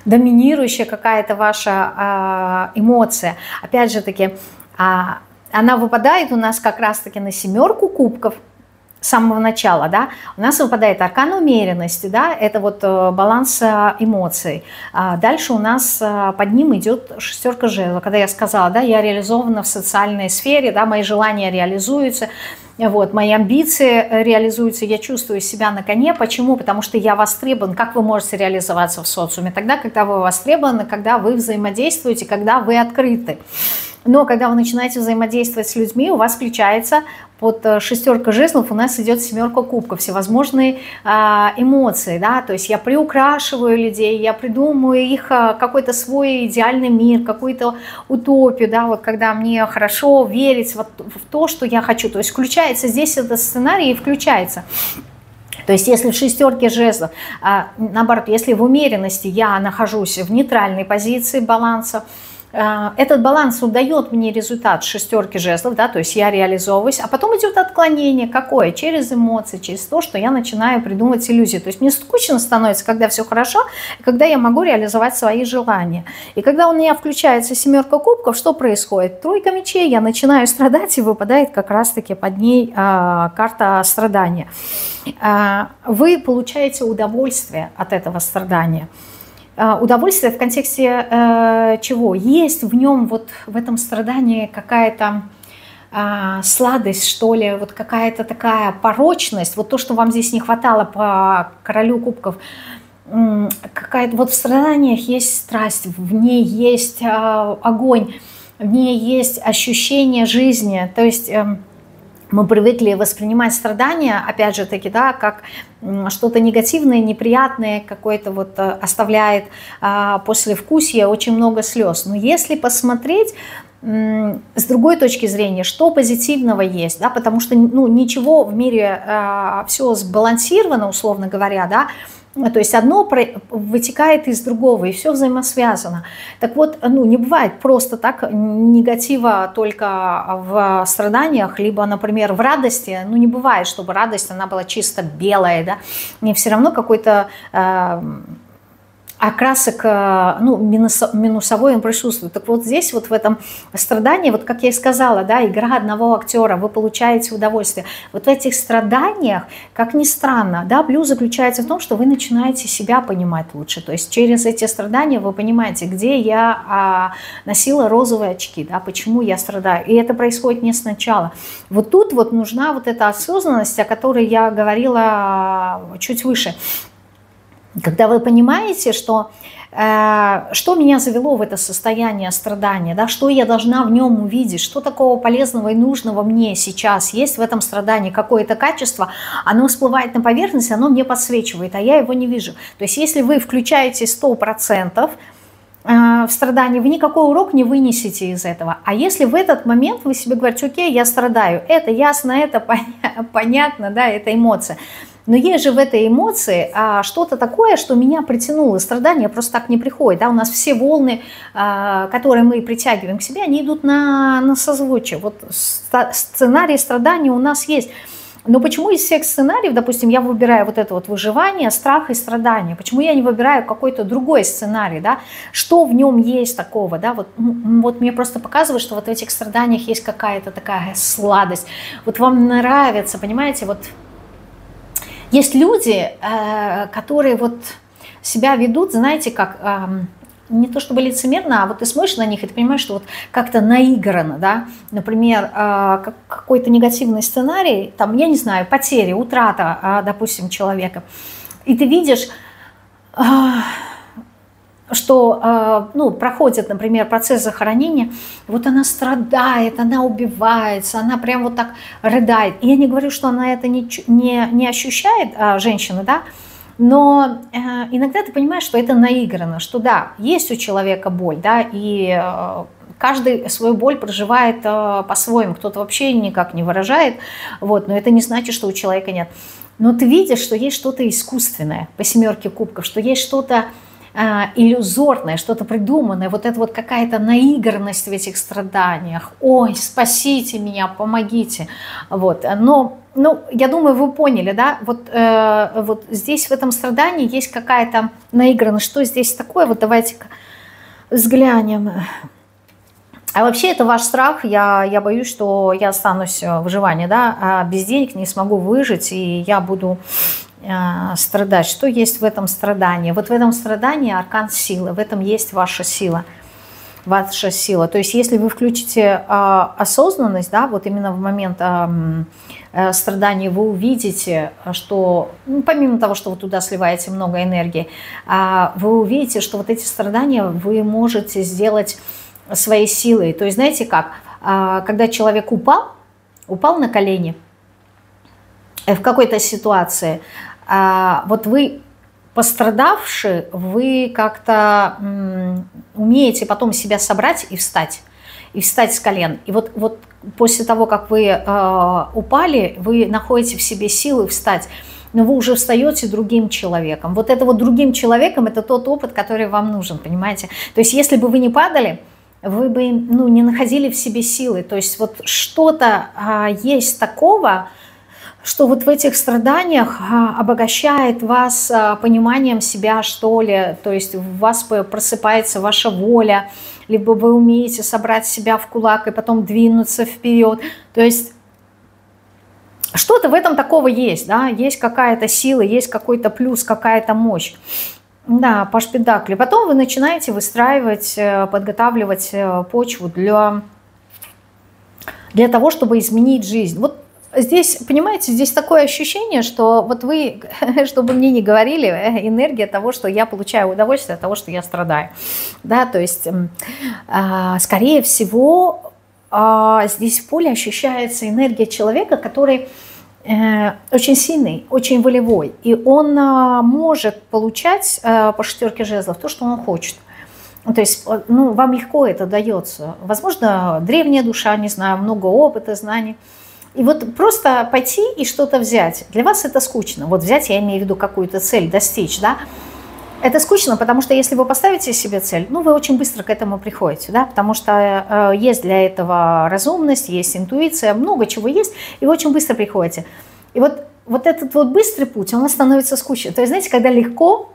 доминирующая какая-то ваша эмоция. Опять же таки, она выпадает у нас как раз-таки на 7 кубков с самого начала, да, у нас выпадает аркан умеренности, да, это вот баланс эмоций. Дальше у нас под ним идет 6 жезлов. Когда я сказала, да, я реализована в социальной сфере, да, мои желания реализуются, вот, мои амбиции реализуются, я чувствую себя на коне. Почему? Потому что я востребован. Как вы можете реализоваться в социуме? Тогда, когда вы востребованы, когда вы взаимодействуете, когда вы открыты. Но когда вы начинаете взаимодействовать с людьми, у вас включается под 6 жезлов, у нас идет 7 кубков, всевозможные эмоции, да, то есть я приукрашиваю людей, я придумываю их какой-то свой идеальный мир, какую-то утопию, да, вот когда мне хорошо верить в то, что я хочу, то есть включается здесь этот сценарий и включается. То есть если в 6 жезлов, наоборот, если в умеренности я нахожусь в нейтральной позиции баланса, этот баланс дает мне результат 6 жезлов, да, то есть я реализовываюсь, а потом идет отклонение. Какое? Через эмоции, через то, что я начинаю придумывать иллюзии. То есть мне скучно становится, когда все хорошо, когда я могу реализовать свои желания. И когда у меня включается 7 кубков, что происходит? 3 мечей, я начинаю страдать, и выпадает как раз-таки под ней карта страдания. Вы получаете удовольствие от этого страдания. Удовольствие в контексте чего? Есть в нем, вот в этом страдании какая-то сладость, что ли, вот какая-то такая порочность, вот то, что вам здесь не хватало по королю кубков, какая-то вот в страданиях есть страсть, в ней есть огонь, в ней есть ощущение жизни, то есть мы привыкли воспринимать страдания, опять же таки, да, как что-то негативное, неприятное, какое-то вот оставляет послевкусие, очень много слез. Но если посмотреть с другой точки зрения, что позитивного есть, да, потому что ну, ничего в мире все сбалансировано, условно говоря, да, то есть одно вытекает из другого, и все взаимосвязано. Так вот, ну, не бывает просто так негатива только в страданиях, либо, например, в радости. Ну, не бывает, чтобы радость, она была чисто белая, да. Мне все равно какой-то окрасок, ну, минусовой он присутствует. Так вот здесь, вот в этом страдании, вот как я и сказала, да, игра одного актера, вы получаете удовольствие. Вот в этих страданиях, как ни странно, да, плюс заключается в том, что вы начинаете себя понимать лучше. То есть через эти страдания вы понимаете, где я носила розовые очки, да, почему я страдаю. И это происходит не сначала. Вот тут вот нужна вот эта осознанность, о которой я говорила чуть выше. Когда вы понимаете, что меня завело в это состояние страдания, да, что я должна в нем увидеть, что такого полезного и нужного мне сейчас есть в этом страдании, какое-то качество, оно всплывает на поверхность, оно мне подсвечивает, а я его не вижу. То есть если вы включаете 100% в страдании, вы никакой урок не вынесете из этого. А если в этот момент вы себе говорите: окей, я страдаю, это ясно, это понятно, да, это эмоция. Но есть же в этой эмоции что-то такое, что меня притянуло. Страдания просто так не приходят. Да? У нас все волны, которые мы притягиваем к себе, они идут на созвучие. Вот сценарий страдания у нас есть. Но почему из всех сценариев, допустим, я выбираю вот это вот выживание, страх и страдание? Почему я не выбираю какой-то другой сценарий? Да? Что в нем есть такого? Да? Вот мне просто показывает, что вот в этих страданиях есть какая-то такая сладость. Вот вам нравится, понимаете, вот... Есть люди, которые вот себя ведут, знаете, как не то чтобы лицемерно, а вот ты смотришь на них и ты понимаешь, что вот как-то наиграно, да, например, какой-то негативный сценарий, там, я не знаю, потери, утрата, допустим, человека, и ты видишь, что, ну, проходит, например, процесс захоронения, вот она страдает, она убивается, она прям вот так рыдает. И я не говорю, что она это не ощущает, женщина, да, но иногда ты понимаешь, что это наиграно, что да, есть у человека боль, да, и каждый свою боль проживает по-своему, кто-то вообще никак не выражает, вот, но это не значит, что у человека нет. Но ты видишь, что есть что-то искусственное по 7 кубков, что есть что-то иллюзорное, что-то придуманное, вот это вот какая-то наигранность в этих страданиях. Ой, спасите меня, помогите. Вот. Но, ну, я думаю, вы поняли, да? Вот здесь в этом страдании есть какая-то наигранность. Что здесь такое? Вот давайте-ка взглянем. А вообще это ваш страх. Я боюсь, что я останусь в выживании, да? Без денег не смогу выжить, и я буду страдать. Что есть в этом страдании? Вот в этом страдании аркан силы, в этом есть ваша сила. Ваша сила. То есть если вы включите осознанность, да, вот именно в момент страдания, вы увидите, что, ну, помимо того, что вы туда сливаете много энергии, вы увидите, что вот эти страдания вы можете сделать своей силой. То есть знаете как? Когда человек упал на колени в какой-то ситуации, вот вы пострадавшие, вы как-то умеете потом себя собрать и встать с колен. И вот после того, как вы упали, вы находите в себе силы встать, но вы уже встаете другим человеком. Вот это вот другим человеком, это тот опыт, который вам нужен, понимаете? То есть если бы вы не падали, вы бы, ну, не находили в себе силы. То есть вот что-то есть такого, что вот в этих страданиях обогащает вас пониманием себя, что ли, то есть в вас просыпается ваша воля, либо вы умеете собрать себя в кулак и потом двинуться вперед. То есть что-то в этом такого есть, да, есть какая-то сила, есть какой-то плюс, какая-то мощь. Да, паж пентаклей. Потом вы начинаете выстраивать, подготавливать почву для того, чтобы изменить жизнь. Вот здесь, понимаете, здесь такое ощущение, что вот вы, чтобы мне не говорили, энергия того, что я получаю удовольствие от того, что я страдаю. Да, то есть, скорее всего, здесь в поле ощущается энергия человека, который очень сильный, очень волевой. И он может получать по 6 жезлов то, что он хочет. То есть, ну, вам легко это дается. Возможно, древняя душа, не знаю, много опыта, знаний. И вот просто пойти и что-то взять. Для вас это скучно. Вот взять, я имею в виду какую-то цель, достичь, да. Это скучно, потому что если вы поставите себе цель, ну, вы очень быстро к этому приходите, да, потому что есть для этого разумность, есть интуиция, много чего есть, и вы очень быстро приходите. И вот этот вот быстрый путь, он становится скучным. То есть, знаете, когда легко,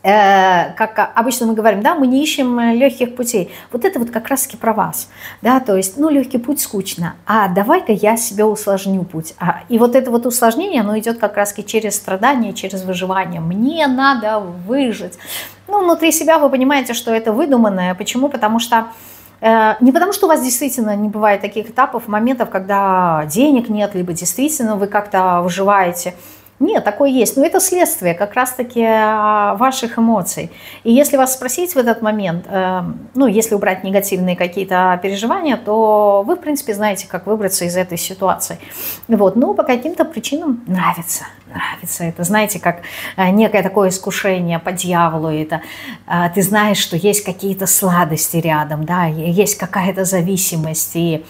как обычно мы говорим, да, мы не ищем легких путей. Вот это вот как раз-таки про вас, да, то есть, ну, легкий путь скучно, а давай-ка я себе усложню путь. И вот это вот усложнение, оно идет как раз-таки через страдания, через выживание. Мне надо выжить. Ну, внутри себя вы понимаете, что это выдуманное. Почему? Потому что не потому, что у вас действительно не бывает таких этапов, моментов, когда денег нет, либо действительно вы как-то выживаете. Нет, такое есть, но это следствие как раз-таки ваших эмоций. И если вас спросить в этот момент, ну, если убрать негативные какие-то переживания, то вы, в принципе, знаете, как выбраться из этой ситуации. Вот. Но по каким-то причинам нравится это, знаете, как некое такое искушение по дьяволу. Это ты знаешь, что есть какие-то сладости рядом, да, есть какая-то зависимость, и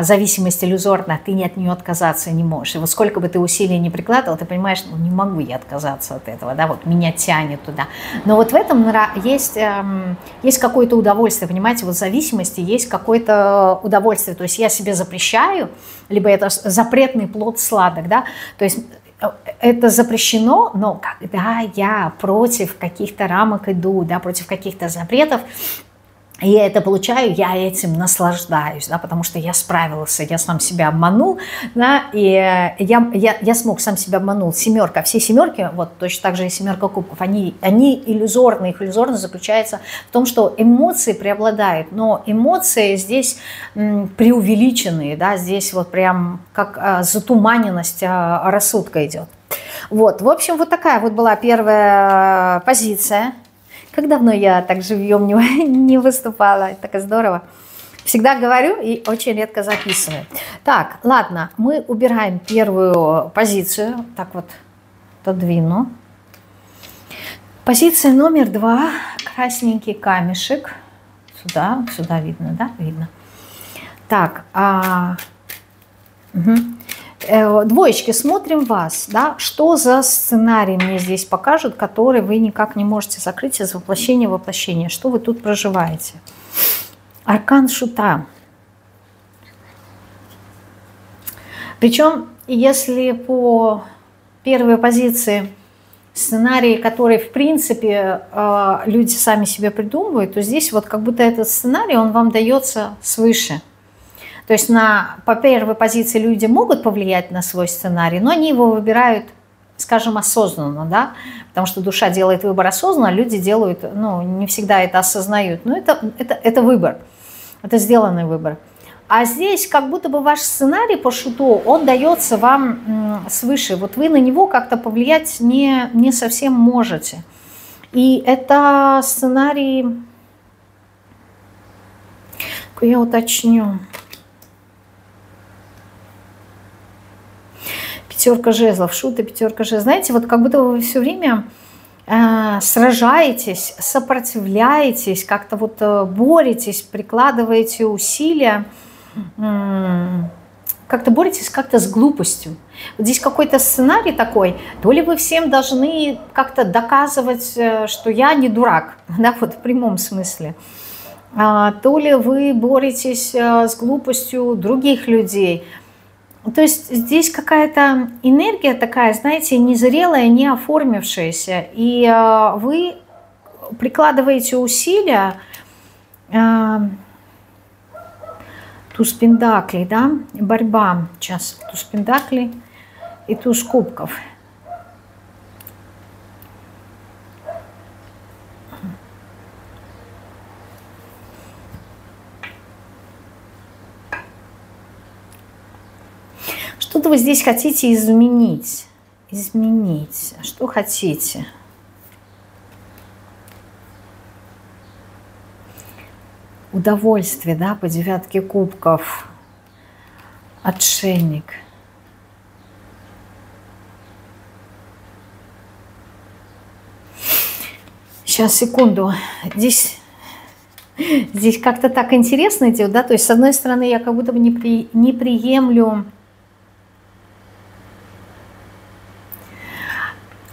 зависимость иллюзорна, ты от нее отказаться не можешь. И вот сколько бы ты усилий не прикладывал, ты понимаешь, ну не могу я отказаться от этого, да, вот меня тянет туда. Но вот в этом есть какое-то удовольствие, понимаете, вот в зависимости есть какое-то удовольствие. То есть я себе запрещаю, либо это запретный плод сладок, да, то есть это запрещено, но когда я против каких-то рамок иду, да, против каких-то запретов, и я это получаю, я этим наслаждаюсь, да, потому что я справился, я сам себя обманул, да, и я смог, сам себя обманул. Семерка, все семерки, вот точно так же и семерка кубков, они иллюзорны, их иллюзорность заключается в том, что эмоции преобладают, но эмоции здесь преувеличенные, да, здесь вот прям как затуманенность рассудка идет. Вот, в общем, вот такая вот была первая позиция. Как давно я так живьем не выступала, так здорово. Всегда говорю и очень редко записываю. Так, ладно, мы убираем первую позицию. Так вот, отодвину. Позиция номер 2. Красненький камешек. Сюда видно, да? Видно. Так, двоечки, смотрим вас, да, что за сценарий мне здесь покажут, который вы никак не можете закрыть из воплощения в воплощение, что вы тут проживаете. Аркан шута. Причем, если по первой позиции сценарии, которые, в принципе, люди сами себе придумывают, то здесь вот как будто этот сценарий, он вам дается свыше. То есть по первой позиции люди могут повлиять на свой сценарий, но они его выбирают, скажем, осознанно, да, потому что душа делает выбор осознанно, а люди делают, ну, не всегда это осознают, но это выбор, это сделанный выбор. А здесь как будто бы ваш сценарий по шуту, он дается вам свыше, вот вы на него как-то повлиять не совсем можете. И это сценарий, я уточню. Пятерка жезлов, шут и пятерка жезлов. Знаете, вот как будто вы все время сражаетесь, сопротивляетесь, как-то вот боретесь, прикладываете усилия, как-то боретесь как-то с глупостью. Вот здесь какой-то сценарий такой, то ли вы всем должны как-то доказывать, что я не дурак, да, вот в прямом смысле, то ли вы боретесь с глупостью других людей. То есть здесь какая-то энергия такая, знаете, незрелая, не оформившаяся. И вы прикладываете усилия, туз пентаклей, да, борьба. Сейчас туз пентаклей и туз кубков. Что-то вы здесь хотите изменить. Изменить. Что хотите? Удовольствие, да, по девятке кубков. Отшельник. Сейчас, секунду. Здесь как-то так интересно идет, да, то есть с одной стороны я как будто бы не приемлю,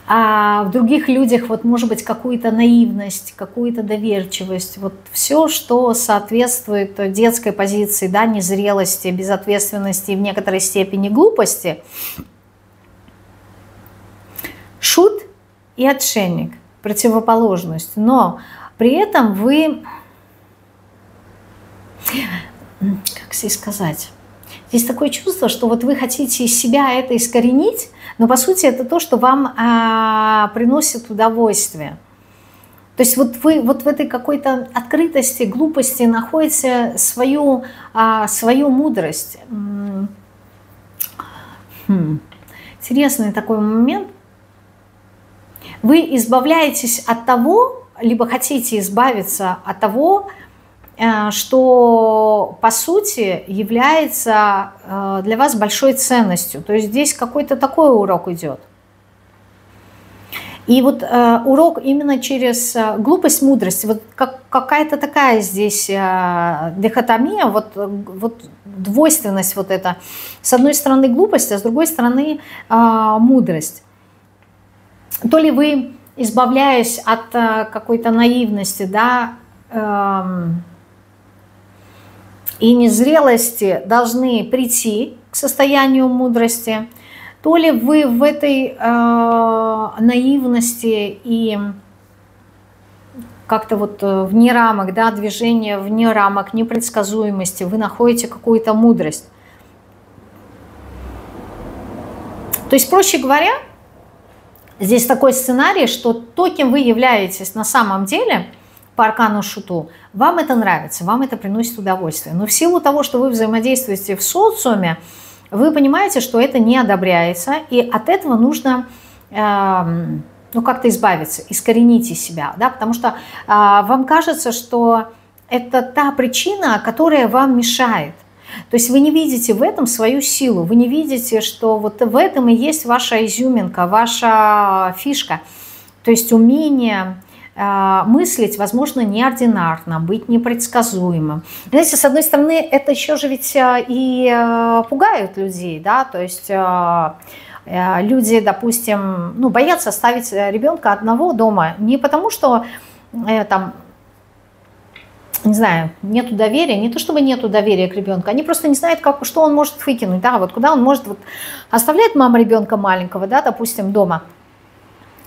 а в других людях вот может быть какую-то наивность, какую-то доверчивость, вот все, что соответствует детской позиции, да, незрелости, безответственности, в некоторой степени глупости. Шут и отшельник. противоположность, но при этом вы, как здесь сказать, здесь такое чувство, что вот вы хотите из себя это искоренить, но по сути это то, что вам приносит удовольствие. То есть вот вы вот в этой какой-то открытости, глупости находите свою мудрость. Интересный такой момент. Вы избавляетесь от того, либо хотите избавиться от того, что по сути является для вас большой ценностью. То есть здесь какой-то такой урок идет. И вот урок именно через глупость, мудрость, вот какая-то такая здесь дихотомия, вот двойственность вот эта. С одной стороны глупость, а с другой стороны мудрость. То ли вы, избавляясь от какой-то наивности, да, и незрелости, должны прийти к состоянию мудрости, то ли вы в этой наивности и как-то вот вне рамок, да, движения вне рамок, непредсказуемости, вы находите какую-то мудрость. То есть, проще говоря, здесь такой сценарий, что то, кем вы являетесь на самом деле, по аркану Шуту, вам это нравится, вам это приносит удовольствие. Но в силу того, что вы взаимодействуете в социуме, вы понимаете, что это не одобряется, и от этого нужно ну, как-то избавиться, искоренить из себя, да, потому что вам кажется, что это та причина, которая вам мешает. То есть вы не видите в этом свою силу, вы не видите, что вот в этом и есть ваша изюминка, ваша фишка, то есть умение мыслить, возможно, неординарно, быть непредсказуемым. Знаете, с одной стороны, это еще же ведь и пугает людей, да, то есть люди, допустим, ну, боятся оставить ребенка одного дома не потому, что там, не знаю, нету доверия, не то чтобы нету доверия к ребенку, они просто не знают, что он может выкинуть, да, вот куда он может, вот, оставляет мама ребенка маленького, да, допустим, дома,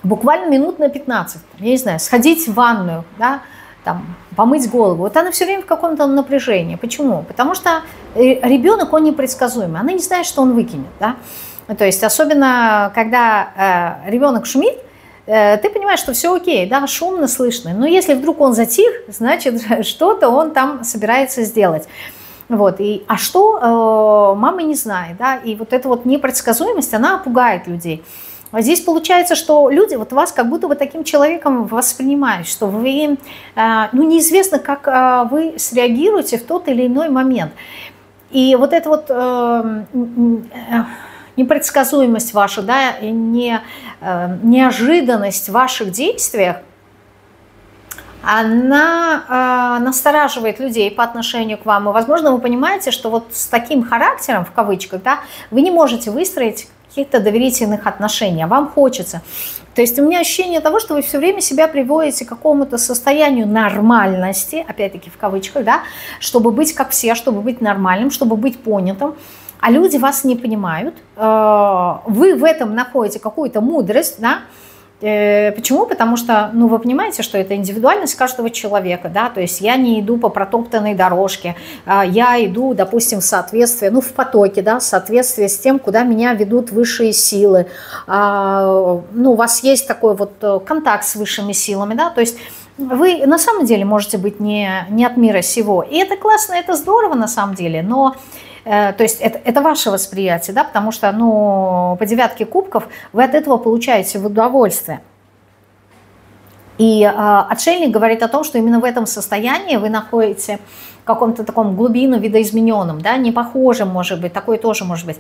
буквально минут на 15, я не знаю, сходить в ванную, да, там, помыть голову. Вот она все время в каком-то напряжении. Почему? Потому что ребенок, он непредсказуемый. Она не знает, что он выкинет. Да? То есть особенно, когда ребенок шумит, ты понимаешь, что все окей, да, шумно, слышно. Но если вдруг он затих, значит, что-то он там собирается сделать. Вот. А что, мама не знает. Да? И вот эта вот непредсказуемость, она пугает людей. А здесь получается, что люди вот вас как будто бы таким человеком воспринимают, что вы, ну, неизвестно, как вы среагируете в тот или иной момент. И вот эта вот непредсказуемость ваша, да, неожиданность в ваших действиях, она настораживает людей по отношению к вам. И, возможно, вы понимаете, что вот с таким характером, в кавычках, да, вы не можете выстроить каких-то доверительных отношений, а вам хочется. То есть у меня ощущение того, что вы все время себя приводите к какому-то состоянию нормальности, опять-таки в кавычках, да, чтобы быть как все, чтобы быть нормальным, чтобы быть понятым, а люди вас не понимают. Вы в этом находите какую-то мудрость, да. Почему? Потому что, ну, вы понимаете, что это индивидуальность каждого человека, да, то есть я не иду по протоптанной дорожке, я иду, допустим, в соответствии, ну, в потоке, да, в соответствии с тем, куда меня ведут высшие силы, ну, у вас есть такой вот контакт с высшими силами, да, то есть вы на самом деле можете быть не от мира сего, и это классно, это здорово на самом деле, но... То есть это ваше восприятие, да, потому что, ну, по девятке кубков вы от этого получаете удовольствие. И отшельник говорит о том, что именно в этом состоянии вы находите в каком-то таком глубинном видоизмененном, да, не похожем, может быть, такое тоже может быть,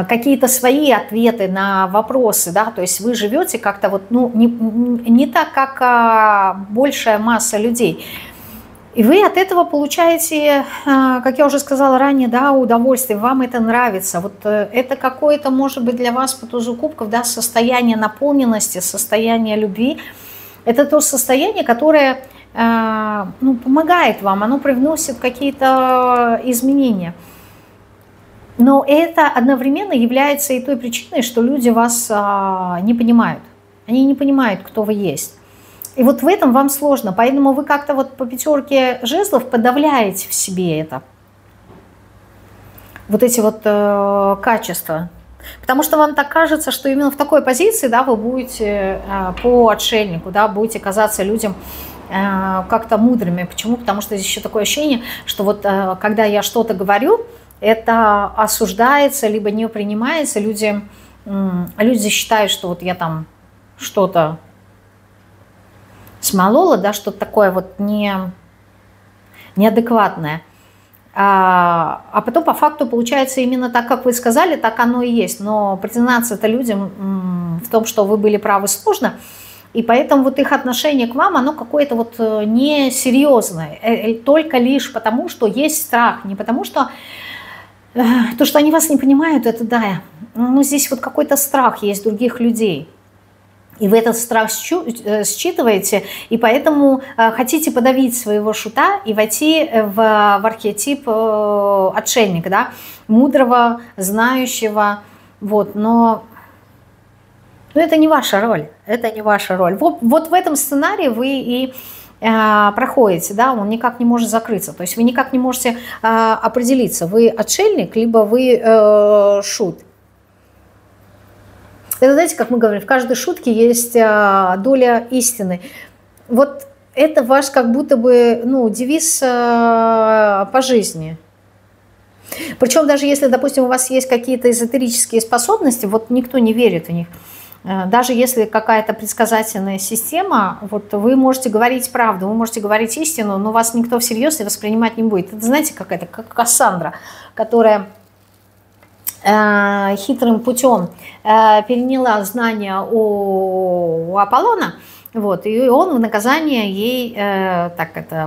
какие-то свои ответы на вопросы, да, то есть вы живете как-то вот, ну, не так, как большая масса людей. И вы от этого получаете, как я уже сказала ранее, да, удовольствие, вам это нравится. Вот это какое-то, может быть, для вас по тузу кубков, да, состояние наполненности, состояние любви. Это то состояние, которое, ну, помогает вам, оно привносит какие-то изменения. Но это одновременно является и той причиной, что люди вас не понимают. Они не понимают, кто вы есть. И вот в этом вам сложно. Поэтому вы как-то вот по 5 жезлов подавляете в себе это. Вот эти вот качества. Потому что вам так кажется, что именно в такой позиции, да, вы будете по отшельнику, да, будете казаться людям как-то мудрыми. Почему? Потому что здесь еще такое ощущение, что вот когда я что-то говорю, это осуждается, либо не принимается. Люди считают, что вот я там что-то смолола, да, что-то такое вот неадекватное. А потом по факту получается именно так, как вы сказали, так оно и есть. Но признаться-то людям в том, что вы были правы, сложно. И поэтому вот их отношение к вам, оно какое-то вот несерьезное. Только лишь потому, что есть страх. Не потому, что то, что они вас не понимают, это да. Но здесь вот какой-то страх есть других людей. И вы этот страх считываете, и поэтому хотите подавить своего шута и войти в архетип отшельника, да? Мудрого, знающего. Вот, но это не ваша роль. Это не ваша роль. Вот в этом сценарии вы и проходите, да, он никак не может закрыться. То есть вы никак не можете определиться, вы отшельник, либо вы шут. Это, знаете, как мы говорим, в каждой шутке есть доля истины. Вот это ваш как будто бы, девиз по жизни. Причем даже если, допустим, у вас есть какие-то эзотерические способности, вот никто не верит в них. Даже если какая-то предсказательная система, вот вы можете говорить правду, вы можете говорить истину, но вас никто всерьез не воспринимать не будет. Это, знаете, как Кассандра, которая хитрым путем переняла знания у Аполлона, вот, и он в наказание ей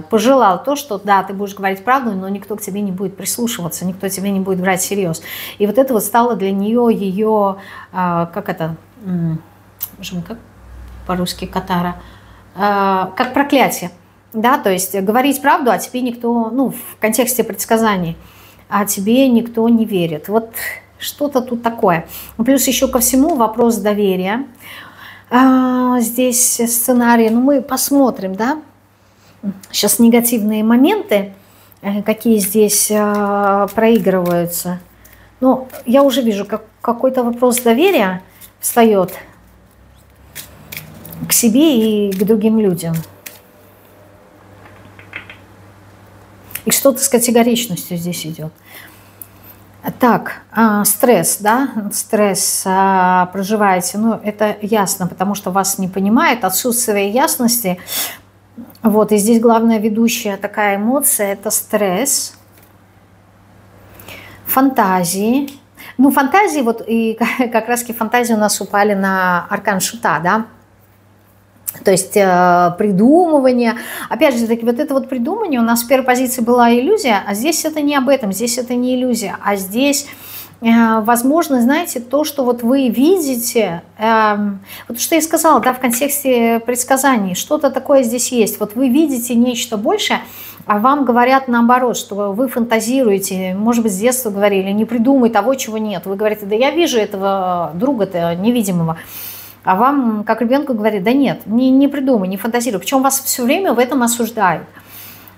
пожелал то, что да, ты будешь говорить правду, но никто к тебе не будет прислушиваться, никто тебе не будет брать всерьез. И вот это вот стало для нее ее, как по-русски катара, как проклятие, да, то есть говорить правду, а тебе никто, в контексте предсказаний, а тебе никто не верит. Вот что-то тут такое. Плюс еще ко всему вопрос доверия. Здесь сценарий, мы посмотрим, да, сейчас негативные моменты, какие здесь проигрываются. Но я уже вижу, как какой-то вопрос доверия встает к себе и к другим людям. И что-то с категоричностью здесь идет. Так, стресс, да, стресс проживаете, это ясно, потому что вас не понимает, отсутствие ясности. Вот, и здесь главная ведущая такая эмоция – это стресс, фантазии. Фантазии, вот, и как раз-таки фантазии у нас упали на аркан шута, да. То есть придумывание. Опять же таки, вот это вот придумывание, у нас в первой позиции была иллюзия, а здесь это не об этом, здесь это не иллюзия, а здесь, возможно, знаете, то, что вот вы видите, вот что я сказала, да, в контексте предсказаний, что-то такое здесь есть. Вот вы видите нечто большее, а вам говорят наоборот, что вы фантазируете, может быть, с детства говорили, не придумай того, чего нет. Вы говорите, да я вижу этого друга-то невидимого. А вам, как ребенку, говорит, да нет, не придумай, не фантазируй. Причем вас все время в этом осуждают.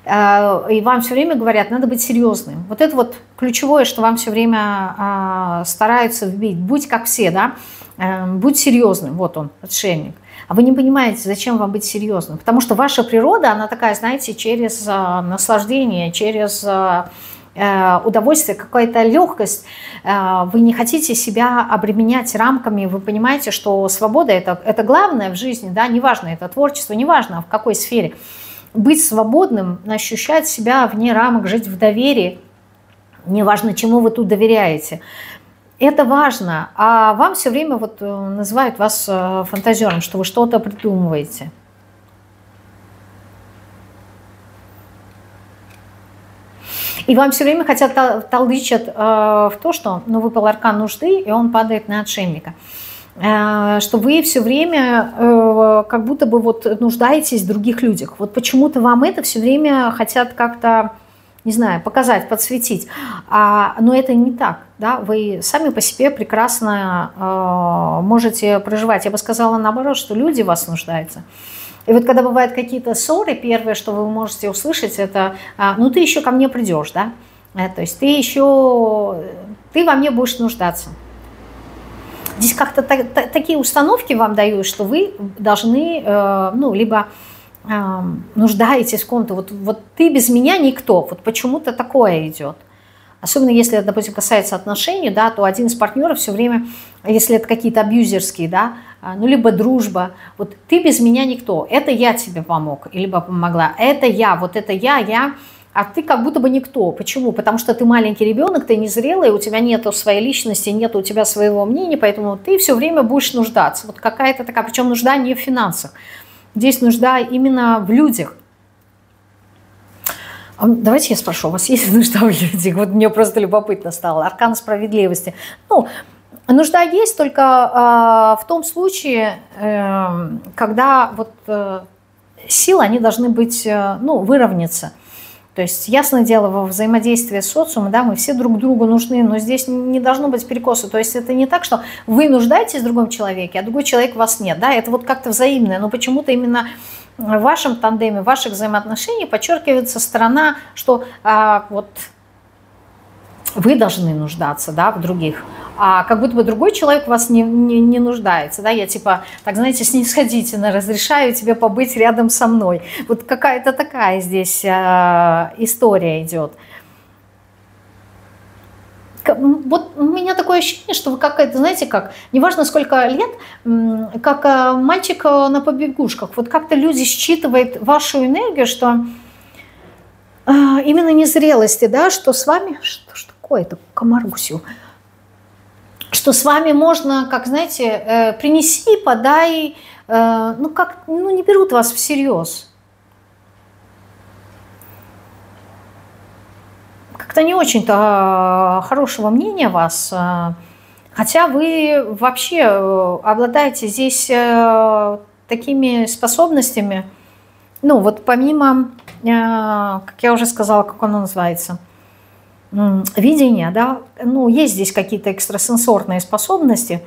И вам все время говорят, надо быть серьезным. Вот это вот ключевое, что вам все время стараются вбить. Будь как все, да, будь серьезным. Вот он, отшельник. А вы не понимаете, зачем вам быть серьезным. Потому что ваша природа, она такая, знаете, через наслаждение, через удовольствие, какая-то легкость. Вы не хотите себя обременять рамками, вы понимаете, что свобода это главное в жизни, да, неважно, это творчество, неважно в какой сфере. Быть свободным, ощущать себя вне рамок, жить в доверии, неважно, чему вы тут доверяете. Это важно, а вам все время вот называют вас фантазером, что вы что-то придумываете. И вам все время хотят толдычат в то, что выпал аркан нужды, и он падает на отшельника. Что вы все время как будто бы вот нуждаетесь в других людях. Вот почему-то вам это все время хотят как-то не знаю, показать, подсветить. Но это не так, да, вы сами по себе прекрасно можете проживать. Я бы сказала наоборот, что люди в вас нуждаются. И вот когда бывают какие-то ссоры, первое, что вы можете услышать, это, ну ты еще ко мне придешь, да, то есть ты во мне будешь нуждаться. Здесь как-то такие установки вам дают, что вы должны, ну, либо нуждаетесь в ком-то, вот ты без меня никто, вот почему-то такое идет. Особенно если это, допустим, касается отношений, да, то один из партнеров все время, если это какие-то абьюзерские, да, ну, либо дружба, вот ты без меня никто, это я тебе помог, либо помогла, это я, вот это я, а ты как будто бы никто. Почему? Потому что ты маленький ребенок, ты незрелый, у тебя нету своей личности, нету у тебя своего мнения, поэтому ты все время будешь нуждаться. Вот какая-то такая, причем нужда не в финансах. Здесь нужда именно в людях. Давайте я спрошу, у вас есть нужда в людях? Вот мне просто любопытно стало. Аркан справедливости. Ну, нужда есть только в том случае, когда вот силы, они должны быть, ну, выровняться. То есть, ясное дело, во взаимодействии с социумом, да, мы все друг другу нужны, но здесь не должно быть перекоса. То есть это не так, что вы нуждаетесь в другом человеке, а другой человек в вас нет. Да? Это вот как-то взаимное, но почему-то именно в вашем тандеме, в ваших взаимоотношениях подчеркивается сторона, что вот вы должны нуждаться, да, в других. А как будто бы другой человек в вас не нуждается. Да? Я типа, так знаете, снисходительно разрешаю тебе побыть рядом со мной. Вот какая-то такая здесь история идет. Вот у меня такое ощущение, что вы какая-то, знаете как, неважно сколько лет, как мальчик на побегушках. Вот как-то люди считывают вашу энергию, что именно незрелости, да, что с вами... Что такое-то, комар гусю? Что с вами можно, как, знаете, принеси, подай, ну, как, ну, не берут вас всерьез. Как-то не очень-то хорошего мнения о вас, хотя вы вообще обладаете здесь такими способностями, ну, вот помимо, как я уже сказала, как оно называется, видение, да, ну, есть здесь какие-то экстрасенсорные способности,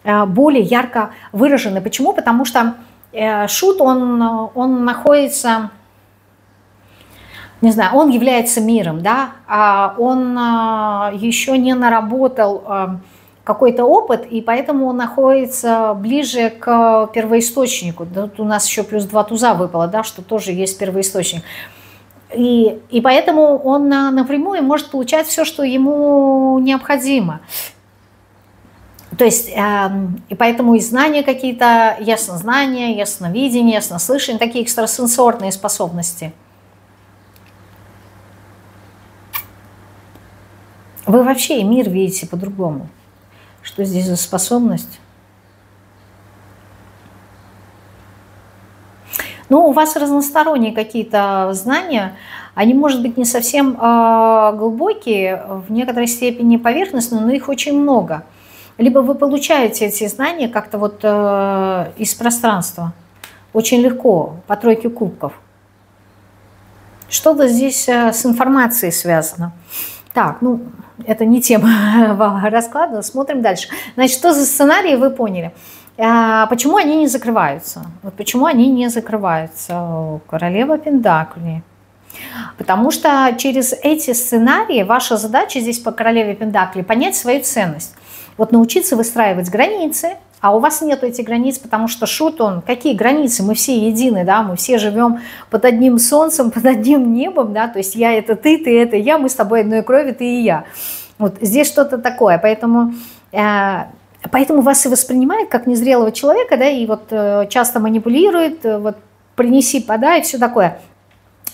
более ярко выражены. Почему? Потому что шут, он находится, не знаю, он является миром, да, а он еще не наработал какой-то опыт, и поэтому он находится ближе к первоисточнику. Тут у нас еще плюс 2 туза выпало, да, что тоже есть первоисточник. И поэтому он напрямую может получать все, что ему необходимо. То есть, и поэтому и знания какие-то, яснознания, ясновидение, яснослышание, такие экстрасенсорные способности. Вы вообще и мир видите по-другому. Что здесь за способность? Ну, у вас разносторонние какие-то знания, они, может быть, не совсем глубокие, в некоторой степени поверхностные, но их очень много. Либо вы получаете эти знания как-то вот из пространства, очень легко, по тройке кубков. Что-то здесь с информацией связано. Так, ну, это не тема расклада, смотрим дальше. Значит, что за сценарии вы поняли? Почему они не закрываются? Вот почему они не закрываются? Королева Пентаклей. Потому что через эти сценарии ваша задача здесь по Королеве Пентаклей понять свою ценность. Вот научиться выстраивать границы, а у вас нет этих границ, потому что шут он, какие границы? Мы все едины, да, мы все живем под одним солнцем, под одним небом, да, то есть я это ты это я, мы с тобой одной крови, ты и я. Вот здесь что-то такое, поэтому вас и воспринимают как незрелого человека, да, и вот часто манипулирует, вот принеси, подай, все такое.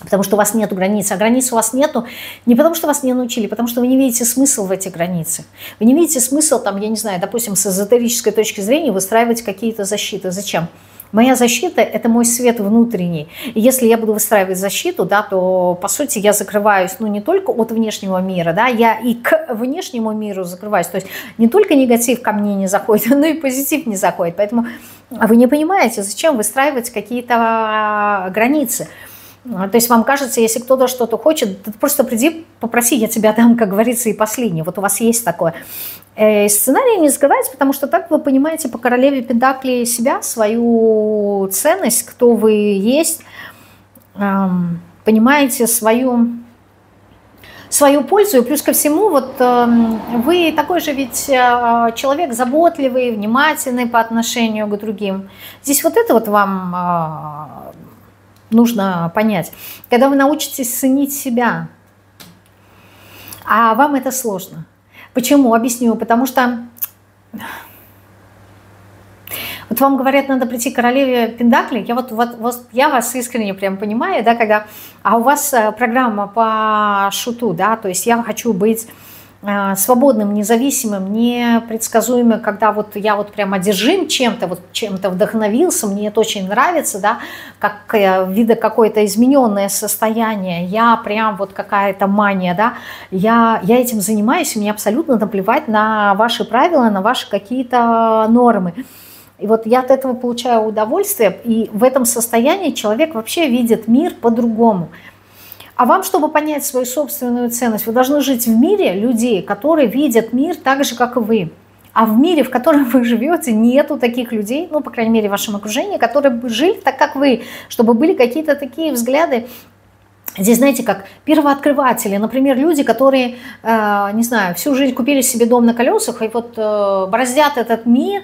Потому что у вас нету границ. А границ у вас нету не потому, что вас не научили, потому что вы не видите смысл в этих границах. Вы не видите смысл, там, я не знаю, допустим, с эзотерической точки зрения выстраивать какие-то защиты. Зачем? Моя защита – это мой свет внутренний. И если я буду выстраивать защиту, да, то, по сути, я закрываюсь, ну, не только от внешнего мира, да, я и к внешнему миру закрываюсь. То есть не только негатив ко мне не заходит, но и позитив не заходит. Поэтому вы не понимаете, зачем выстраивать какие-то границы. То есть вам кажется, если кто-то что-то хочет, ты просто приди, попроси, я тебя дам, как говорится, и последний. Вот у вас есть такое. Сценарий не закрывается, потому что так вы понимаете по королеве Пентаклей себя, свою ценность, кто вы есть, понимаете свою пользу. И плюс ко всему, вот вы такой же ведь человек заботливый, внимательный по отношению к другим. Здесь вот это вот вам нужно понять. Когда вы научитесь ценить себя, а вам это сложно. Почему? Объясню. Потому что вот вам говорят, надо прийти к королеве Пентаклей. Я вас искренне прям понимаю, да, когда... А у вас программа по шуту, да, то есть я хочу быть свободным, независимым, непредсказуемым, когда вот я вот прям одержим чем-то, вот чем-то вдохновился, мне это очень нравится, да, как вида какое-то измененное состояние, я прям вот какая-то мания, да, я этим занимаюсь, и мне абсолютно наплевать на ваши правила, на ваши какие-то нормы. И вот я от этого получаю удовольствие, и в этом состоянии человек вообще видит мир по-другому. А вам, чтобы понять свою собственную ценность, вы должны жить в мире людей, которые видят мир так же, как и вы. А в мире, в котором вы живете, нету таких людей, ну, по крайней мере, в вашем окружении, которые бы жили так, как вы, чтобы были какие-то такие взгляды. Здесь, знаете, как первооткрыватели, например, люди, которые, не знаю, всю жизнь купили себе дом на колесах и вот бороздят этот мир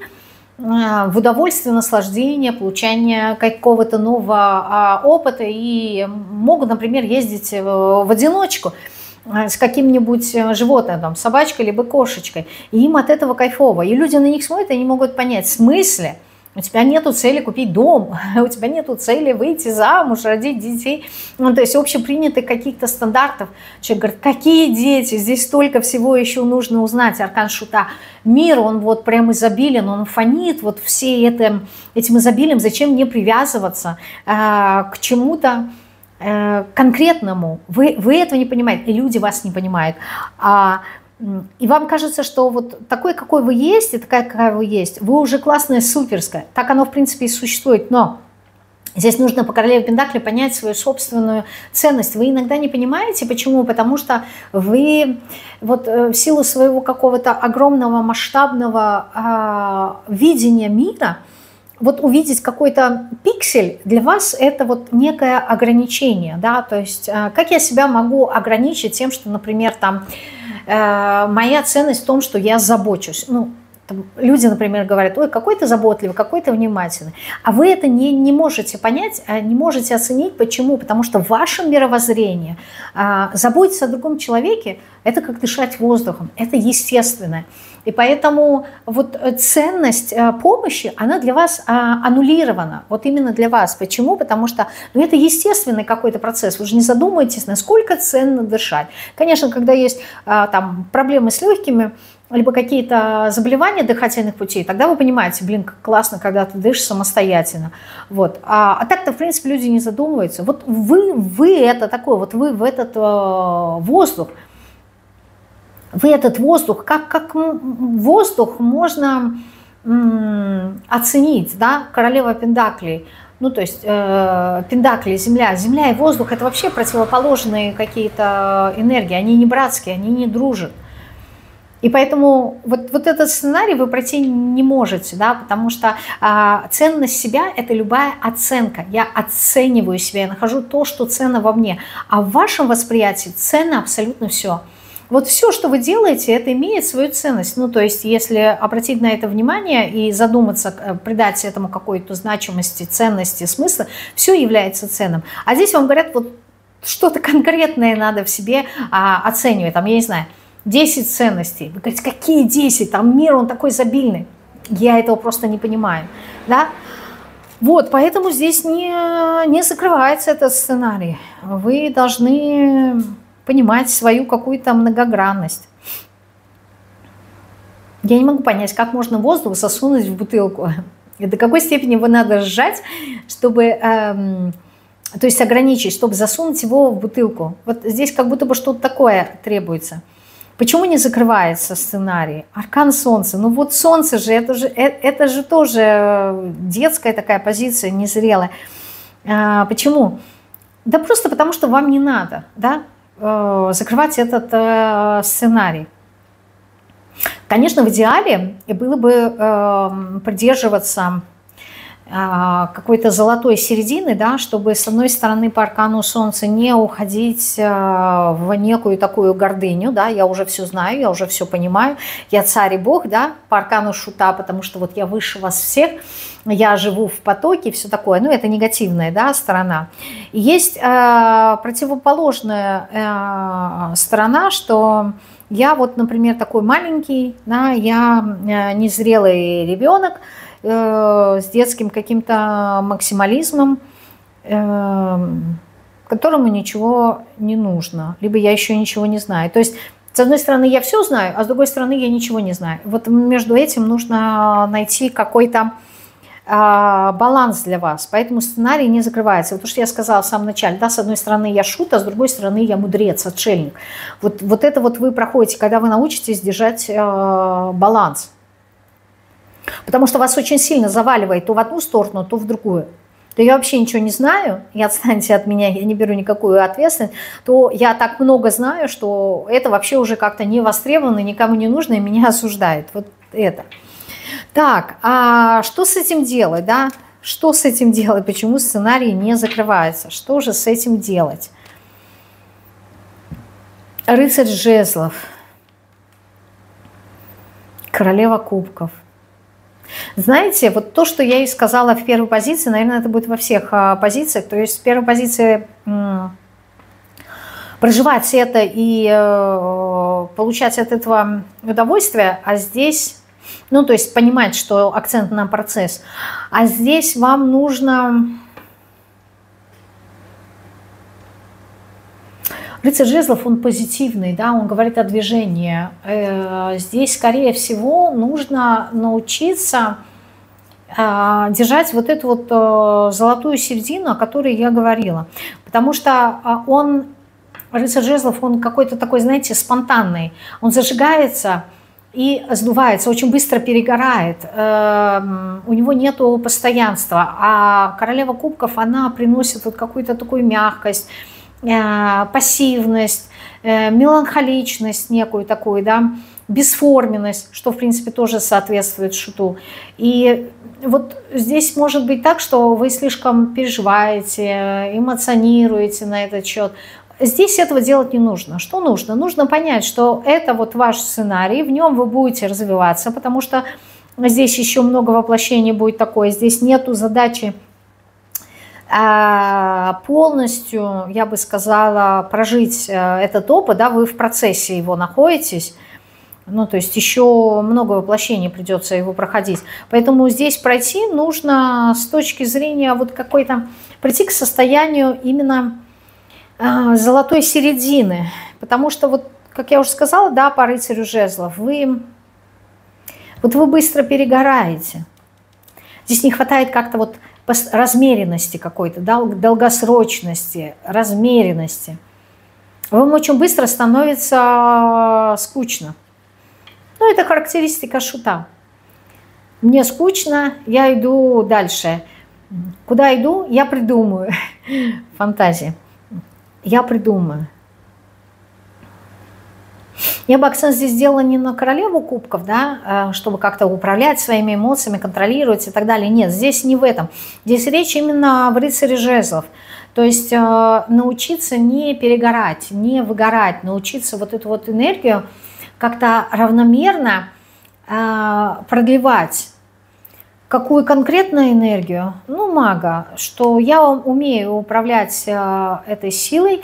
в удовольствие, наслаждение, получение какого-то нового опыта и могут, например, ездить в одиночку с каким-нибудь животным, там, собачкой либо кошечкой, и им от этого кайфово. И люди на них смотрят и не могут понять, в смысле? У тебя нету цели купить дом, у тебя нету цели выйти замуж, родить детей. Ну, то есть общепринятых каких-то стандартов. Человек говорит, какие дети, здесь столько всего еще нужно узнать. Аркан Шута. Мир, он вот прям изобилен, он фонит вот этим изобилием. Зачем мне привязываться к чему-то конкретному? Вы этого не понимаете, и люди вас не понимают. И вам кажется, что вот такой, какой вы есть, и такая, какая вы есть, вы уже классная, суперская. Так оно, в принципе, и существует. Но здесь нужно по королеве Пентаклей понять свою собственную ценность. Вы иногда не понимаете, почему? Потому что вы вот в силу своего какого-то огромного масштабного видения мира, вот увидеть какой-то пиксель для вас это вот некое ограничение, да, то есть как я себя могу ограничить тем, что, например, там моя ценность в том, что я забочусь. Ну, там, люди, например, говорят, ой, какой ты заботливый, какой ты внимательный. А вы это не можете понять, не можете оценить. Почему? Потому что в вашем мировоззрении заботиться о другом человеке – это как дышать воздухом, это естественно. И поэтому вот ценность помощи, она для вас аннулирована, вот именно для вас. Почему? Потому что это естественный какой-то процесс, вы же не задумаетесь, насколько ценно дышать. Конечно, когда есть там проблемы с легкими, либо какие-то заболевания дыхательных путей, тогда вы понимаете, блин, как классно, когда ты дышишь самостоятельно. Вот. А так-то, в принципе, люди не задумываются. Вот вы это такое, вот вы в этот воздух, вы этот воздух, как воздух можно оценить, да, королева Пентаклей, ну, то есть Пентакли, Земля и воздух – это вообще противоположные какие-то энергии, они не братские, они не дружат. И поэтому вот этот сценарий вы пройти не можете, да, потому что ценность себя – это любая оценка. Я оцениваю себя, я нахожу то, что ценно во мне. А в вашем восприятии ценно абсолютно все. Вот все, что вы делаете, это имеет свою ценность. Ну, то есть, если обратить на это внимание и задуматься, придать этому какой-то значимости, ценности, смысла, все является ценным. А здесь вам говорят, вот что-то конкретное надо в себе оценивать. Там, я не знаю, 10 ценностей. Вы говорите, какие 10? Там мир, он такой изобильный. Я этого просто не понимаю. Да? Вот, поэтому здесь не закрывается этот сценарий. Вы должны понимать свою какую-то многогранность. Я не могу понять, как можно воздух засунуть в бутылку. И до какой степени его надо сжать, чтобы, то есть ограничить, чтобы засунуть его в бутылку. Вот здесь как будто бы что-то такое требуется. Почему не закрывается сценарий? Аркан Солнца. Ну вот Солнце же, это же тоже детская такая позиция, незрелая. Почему? Да просто потому, что вам не надо, да, закрывать этот сценарий. Конечно, в идеале было бы придерживаться какой-то золотой середины, да, чтобы с одной стороны по аркану Солнца не уходить в некую такую гордыню, да, я уже все знаю, я уже все понимаю, я царь и бог, да, по аркану Шута, потому что вот я выше вас всех, я живу в потоке, все такое, ну это негативная, да, сторона. И есть противоположная сторона, что я вот, например, такой маленький, да, я незрелый ребенок, с детским каким-то максимализмом, которому ничего не нужно, либо я еще ничего не знаю. То есть, с одной стороны, я все знаю, а с другой стороны, я ничего не знаю. Вот между этим нужно найти какой-то баланс для вас, поэтому сценарий не закрывается. Вот то, что я сказала в самом начале, да, с одной стороны я шут, а с другой стороны я мудрец, отшельник. Вот это вот вы проходите, когда вы научитесь держать баланс. Потому что вас очень сильно заваливает то в одну сторону, то в другую. То я вообще ничего не знаю, и отстаньте от меня, я не беру никакую ответственность, то я так много знаю, что это вообще уже как-то не востребовано, никому не нужно, и меня осуждает. Вот это. Так, а что с этим делать, да? Что с этим делать? Почему сценарий не закрывается? Что же с этим делать? Рыцарь жезлов. Королева кубков. Знаете, вот то, что я и сказала в первой позиции, наверное, это будет во всех позициях. То есть в первой позиции проживать это и получать от этого удовольствие, а здесь, ну, то есть понимать, что акцент на процесс, а здесь вам нужно... Рыцарь жезлов, он позитивный, да, он говорит о движении. Здесь, скорее всего, нужно научиться держать вот эту вот золотую середину, о которой я говорила. Потому что он, рыцарь жезлов, он какой-то такой, знаете, спонтанный. Он зажигается и сдувается, очень быстро перегорает. У него нету постоянства. А королева кубков, она приносит вот какую-то такую мягкость, пассивность, меланхоличность некую такую, да, бесформенность, что, в принципе, тоже соответствует шуту. И вот здесь может быть так, что вы слишком переживаете, эмоционируете на этот счет. Здесь этого делать не нужно. Что нужно? Нужно понять, что это вот ваш сценарий, в нем вы будете развиваться, потому что здесь еще много воплощений будет такое. Здесь нету задачи полностью, я бы сказала, прожить этот опыт, да, вы в процессе его находитесь, ну, то есть еще много воплощений придется его проходить. Поэтому здесь пройти нужно с точки зрения вот какой-то, прийти к состоянию именно золотой середины, потому что вот, как я уже сказала, да, по рыцарю жезлов, вы быстро перегораете. Здесь не хватает как-то вот размеренности какой-то, долгосрочности, размеренности. Вам очень быстро становится скучно. Ну, это характеристика шута. Мне скучно, я иду дальше. Куда иду? Я придумаю. Фантазия. Я придумаю. Я бы акцент здесь сделала не на королеву кубков, да, чтобы как-то управлять своими эмоциями, контролировать и так далее. Нет, здесь не в этом. Здесь речь именно в рыцаре жезлов. То есть научиться не перегорать, не выгорать, научиться вот эту вот энергию как-то равномерно продлевать. Какую конкретную энергию? Ну, мага, что я умею управлять этой силой,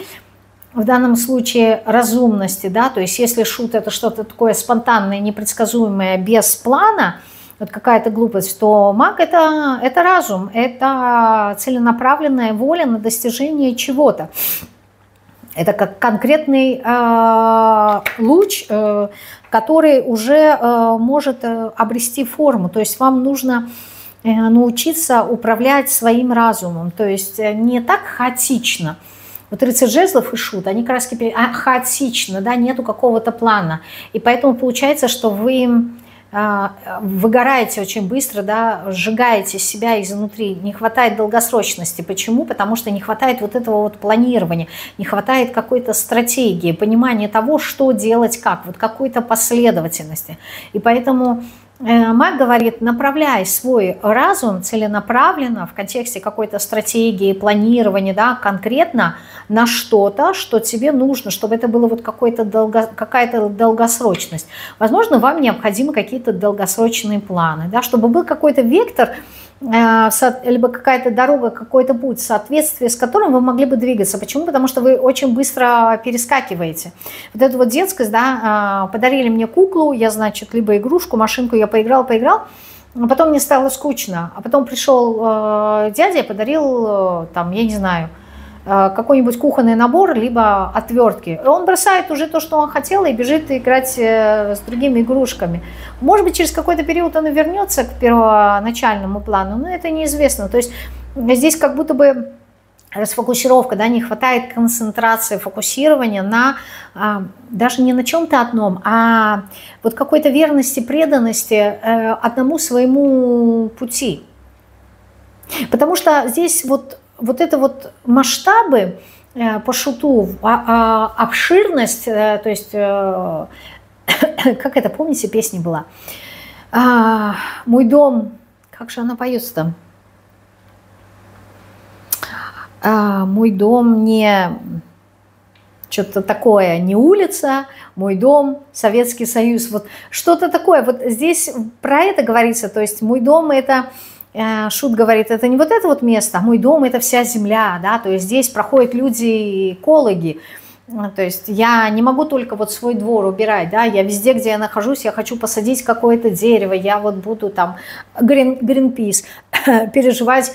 в данном случае разумности, да, то есть если шут это что-то такое спонтанное, непредсказуемое, без плана, вот какая-то глупость, то маг это разум, это целенаправленная воля на достижение чего-то. Это как конкретный луч, который уже может обрести форму, то есть вам нужно научиться управлять своим разумом, то есть не так хаотично. Вот рыцарь жезлов и шут, они как раз хаотично, да, нету какого-то плана. И поэтому получается, что вы выгораете очень быстро, да, сжигаете себя изнутри, не хватает долгосрочности. Почему? Потому что не хватает вот этого вот планирования, не хватает какой-то стратегии, понимания того, что делать как, вот какой-то последовательности. И поэтому маг говорит, направляй свой разум целенаправленно в контексте какой-то стратегии, планирования, да, конкретно на что-то, что тебе нужно, чтобы это было вот какая-то долгосрочность. Возможно, вам необходимы какие-то долгосрочные планы, да, чтобы был какой-то вектор, либо какая-то дорога, какой-то путь, в соответствии с которым вы могли бы двигаться. Почему? Потому что вы очень быстро перескакиваете. Вот эту вот детскость, да, подарили мне куклу, я, значит, либо игрушку, машинку, я поиграл, а потом мне стало скучно. А потом пришел дядя и подарил, там, я не знаю, какой-нибудь кухонный набор, либо отвертки. И он бросает уже то, что он хотел, и бежит играть с другими игрушками. Может быть, через какой-то период он и вернется к первоначальному плану, но это неизвестно. То есть здесь как будто бы расфокусировка, да, не хватает концентрации, фокусирования на даже не на чем-то одном, а вот какой-то верности, преданности одному своему пути. Потому что здесь вот это вот масштабы по шуту, обширность, то есть, как это, помните, песня была? «Мой дом», как же она поется-то? «Мой дом не...» Что-то такое, не улица, мой дом, Советский Союз, вот что-то такое. Вот здесь про это говорится, то есть мой дом – это... Шут говорит, это не вот это вот место, а мой дом – это вся земля, да, то есть здесь проходят люди-экологи, то есть я не могу только вот свой двор убирать, да, я везде, где я нахожусь, я хочу посадить какое-то дерево, я вот буду там Greenpeace переживать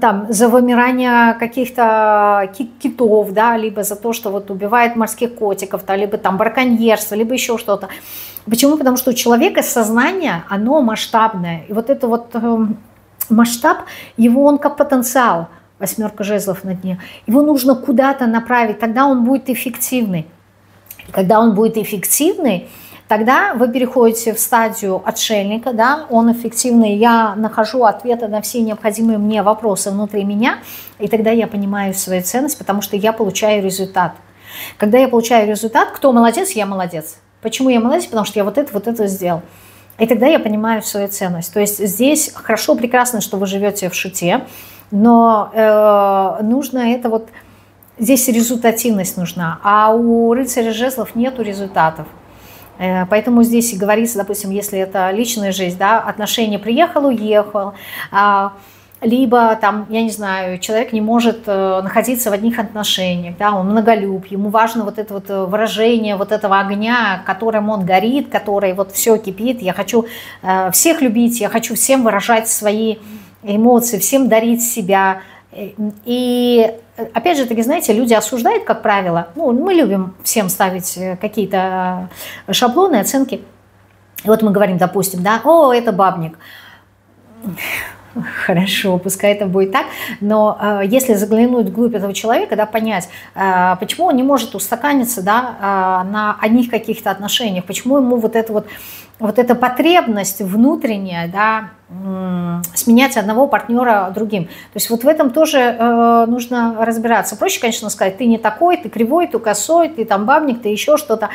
там за вымирание каких-то китов, да, либо за то, что вот убивает морских котиков, да, либо там браконьерство, либо еще что-то. Почему? Потому что у человека сознание, оно масштабное, и вот это вот масштаб, его он как потенциал, 8 жезлов на дне, его нужно куда-то направить, тогда он будет эффективный. И когда он будет эффективный, тогда вы переходите в стадию отшельника, да, он эффективный, я нахожу ответы на все необходимые мне вопросы внутри меня, и тогда я понимаю свою ценность, потому что я получаю результат. Когда я получаю результат, кто молодец, я молодец. Почему я молодец? Потому что я вот это сделал. И тогда я понимаю свою ценность. То есть здесь хорошо, прекрасно, что вы живете в шуте, но нужно это вот... Здесь результативность нужна, а у рыцаря жезлов нету результатов. Поэтому здесь и говорится, допустим, если это личная жизнь, да, отношения приехал, уехал, либо там, я не знаю, человек не может находиться в одних отношениях, да, он многолюб, ему важно вот это вот выражение вот этого огня, которым он горит, который вот все кипит, я хочу всех любить, я хочу всем выражать свои эмоции, всем дарить себя. И опять же таки, знаете, люди осуждают, как правило, ну, мы любим всем ставить какие-то шаблоны, оценки. И вот мы говорим, допустим, да, о, это бабник. Хорошо, пускай это будет так, но если заглянуть вглубь этого человека, да, понять, почему он не может устаканиться, да, на одних каких-то отношениях, почему ему вот эта потребность внутренняя, да, сменять одного партнера другим. То есть вот в этом тоже нужно разбираться. Проще, конечно, сказать, ты не такой, ты кривой, ты косой, ты там бабник, ты еще что-то.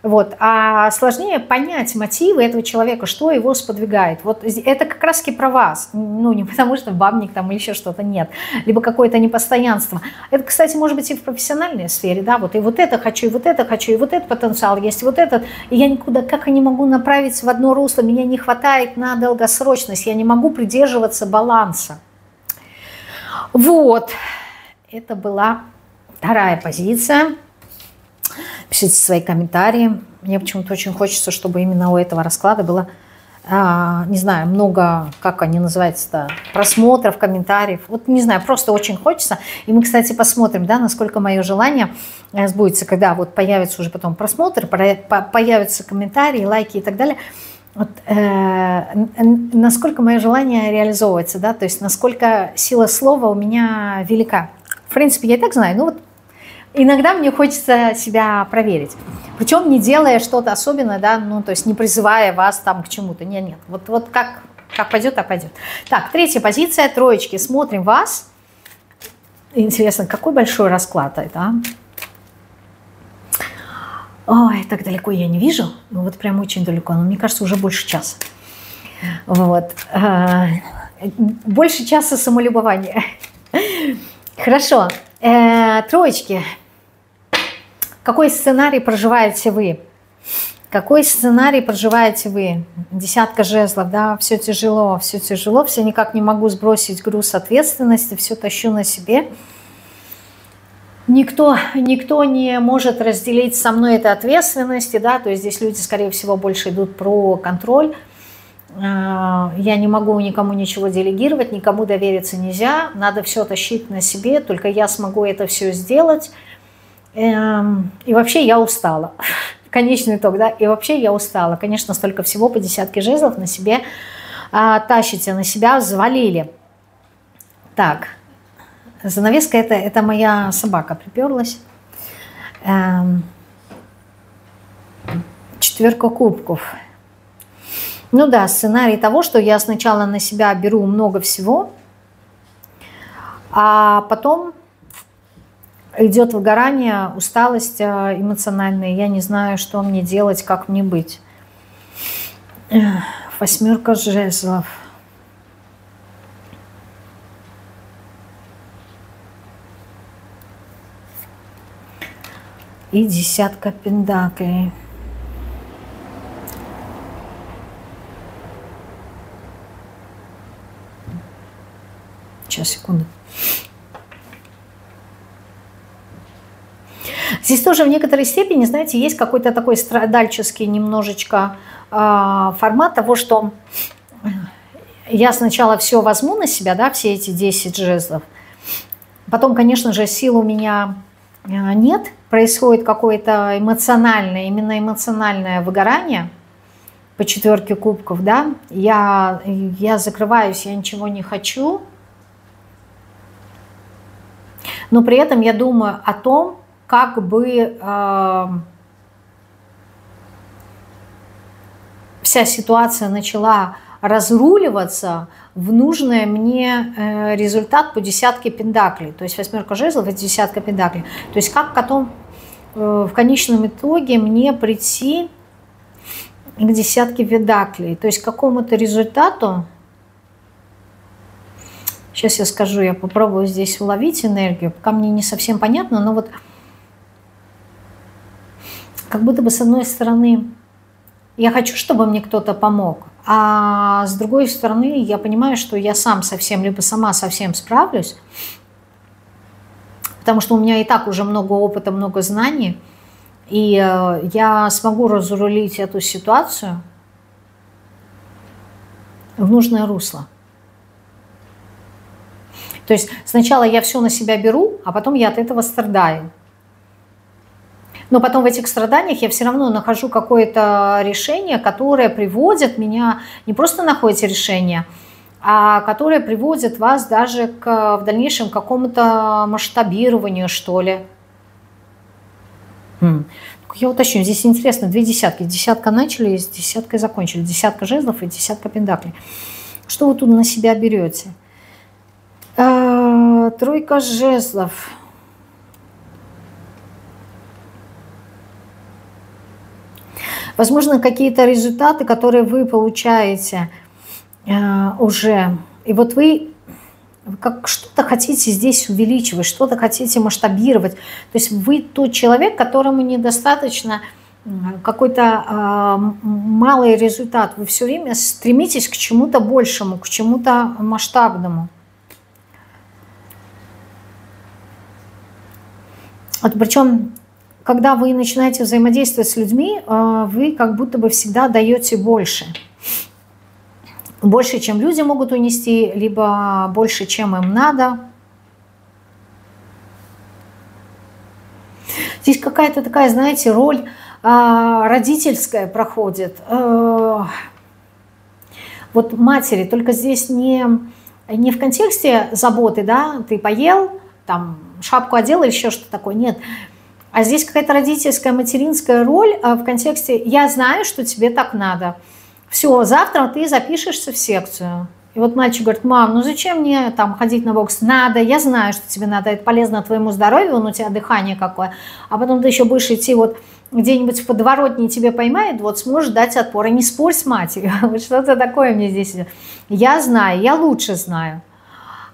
Вот. А сложнее понять мотивы этого человека, что его сподвигает. Вот это как раз-таки про вас. Ну, не потому что бабник там или еще что-то, нет. Либо какое-то непостоянство. Это, кстати, может быть и в профессиональной сфере, да, вот и вот это хочу, и вот это хочу, и вот этот потенциал есть, и вот этот. И я никуда, как и не могу направить в одно русло, меня не хватает на долгосрочность, я не могу придерживаться баланса. Вот. Это была вторая позиция. Пишите свои комментарии. Мне почему-то очень хочется, чтобы именно у этого расклада было, не знаю, много, как они называются-то, просмотров, комментариев. Вот не знаю, просто очень хочется. И мы, кстати, посмотрим, да, насколько мое желание сбудется, когда вот появятся уже потом просмотры, появятся комментарии, лайки и так далее. Вот, насколько мое желание реализовывается, да, то есть насколько сила слова у меня велика. В принципе, я и так знаю, ну вот иногда мне хочется себя проверить. Причем не делая что-то особенное, да, ну, то есть не призывая вас там к чему-то. Нет, нет. Вот как пойдет, так пойдет. Так, третья позиция, троечки. Смотрим вас. Интересно, какой большой расклад это, а? Ой, так далеко я не вижу. Ну, вот прям очень далеко. Но мне кажется, уже больше часа. Вот. Больше часа самолюбования. Хорошо. Троечки. Какой сценарий проживаете вы? Какой сценарий проживаете вы? Десятка жезлов, да, все тяжело, все никак не могу сбросить груз ответственности, все тащу на себе. Никто не может разделить со мной этой ответственности, да, то есть здесь люди, скорее всего, больше идут про контроль. Я не могу никому ничего делегировать, никому довериться нельзя, надо все тащить на себе, только я смогу это все сделать. И вообще я устала. Конечный итог, да, и вообще я устала. Конечно, столько всего по десятке жезлов на себе тащите, на себя взвалили. Так, занавеска это моя собака приперлась. Четверка кубков. Ну да, сценарий того, что я сначала на себя беру много всего, а потом идет выгорание, усталость эмоциональная. Я не знаю, что мне делать, как мне быть. Восьмерка жезлов. И десятка пентаклей. Сейчас, секунду. Здесь тоже в некоторой степени, знаете, есть какой-то такой страдальческий немножечко формат того, что я сначала все возьму на себя, да, все эти 10 жезлов. Потом, конечно же, сил у меня нет, происходит какое-то эмоциональное, именно эмоциональное выгорание по четверке кубков, да. Я закрываюсь, я ничего не хочу. Но при этом я думаю о том, как бы вся ситуация начала разруливаться в нужный мне результат по десятке пентаклей. То есть восьмерка жезлов – это десятка пентаклей. То есть как потом в конечном итоге мне прийти к десятке пентаклей. То есть к какому-то результату. Сейчас я скажу, я попробую здесь уловить энергию. Пока мне не совсем понятно, но вот как будто бы с одной стороны я хочу, чтобы мне кто-то помог, а с другой стороны я понимаю, что я сам совсем, либо сама совсем справлюсь, потому что у меня и так уже много опыта, много знаний, и я смогу разрулить эту ситуацию в нужное русло. То есть сначала я все на себя беру, а потом я от этого страдаю. Но потом в этих страданиях я все равно нахожу какое-то решение, которое приводит меня, не просто находите решение, а которое приводит вас даже в дальнейшем к какому-то масштабированию, что ли. Я уточню, здесь интересно, две десятки. Десятка начали, с десяткой закончили. Десятка жезлов и десятка пентаклей. Что вы тут на себя берете? Тройка жезлов. Возможно, какие-то результаты, которые вы получаете уже. И вот вы как что-то хотите здесь увеличивать, что-то хотите масштабировать. То есть вы тот человек, которому недостаточно какой-то малый результат. Вы все время стремитесь к чему-то большему, к чему-то масштабному. Вот причем, когда вы начинаете взаимодействовать с людьми, вы как будто бы всегда даете больше. Больше, чем люди могут унести, либо больше, чем им надо. Здесь какая-то такая, знаете, роль родительская проходит. Вот матери, только здесь не в контексте заботы, да, ты поел, там, шапку одела или еще что-то такое. Нет. А здесь какая-то родительская, материнская роль в контексте «я знаю, что тебе так надо». Все, завтра ты запишешься в секцию. И вот мальчик говорит: мам, ну зачем мне там ходить на бокс? Надо, я знаю, что тебе надо, это полезно твоему здоровью, вон у тебя дыхание какое. А потом ты еще будешь идти вот где-нибудь в подворотне, тебе поймает, вот сможешь дать отпор. И не спорь с матерью. Вот что-то такое мне здесь. Я знаю, я лучше знаю.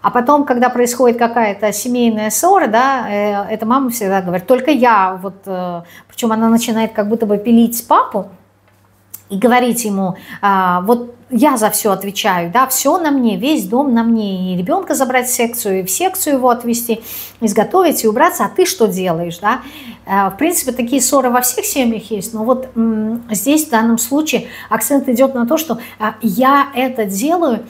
А потом, когда происходит какая-то семейная ссора, да, эта мама всегда говорит: только я, вот, причем она начинает как будто бы пилить папу и говорить ему: вот я за все отвечаю, да, все на мне, весь дом на мне, и ребенка забрать в секцию, и в секцию его отвезти, изготовить и убраться, а ты что делаешь, да? В принципе, такие ссоры во всех семьях есть, но вот здесь в данном случае акцент идет на то, что я это делаю,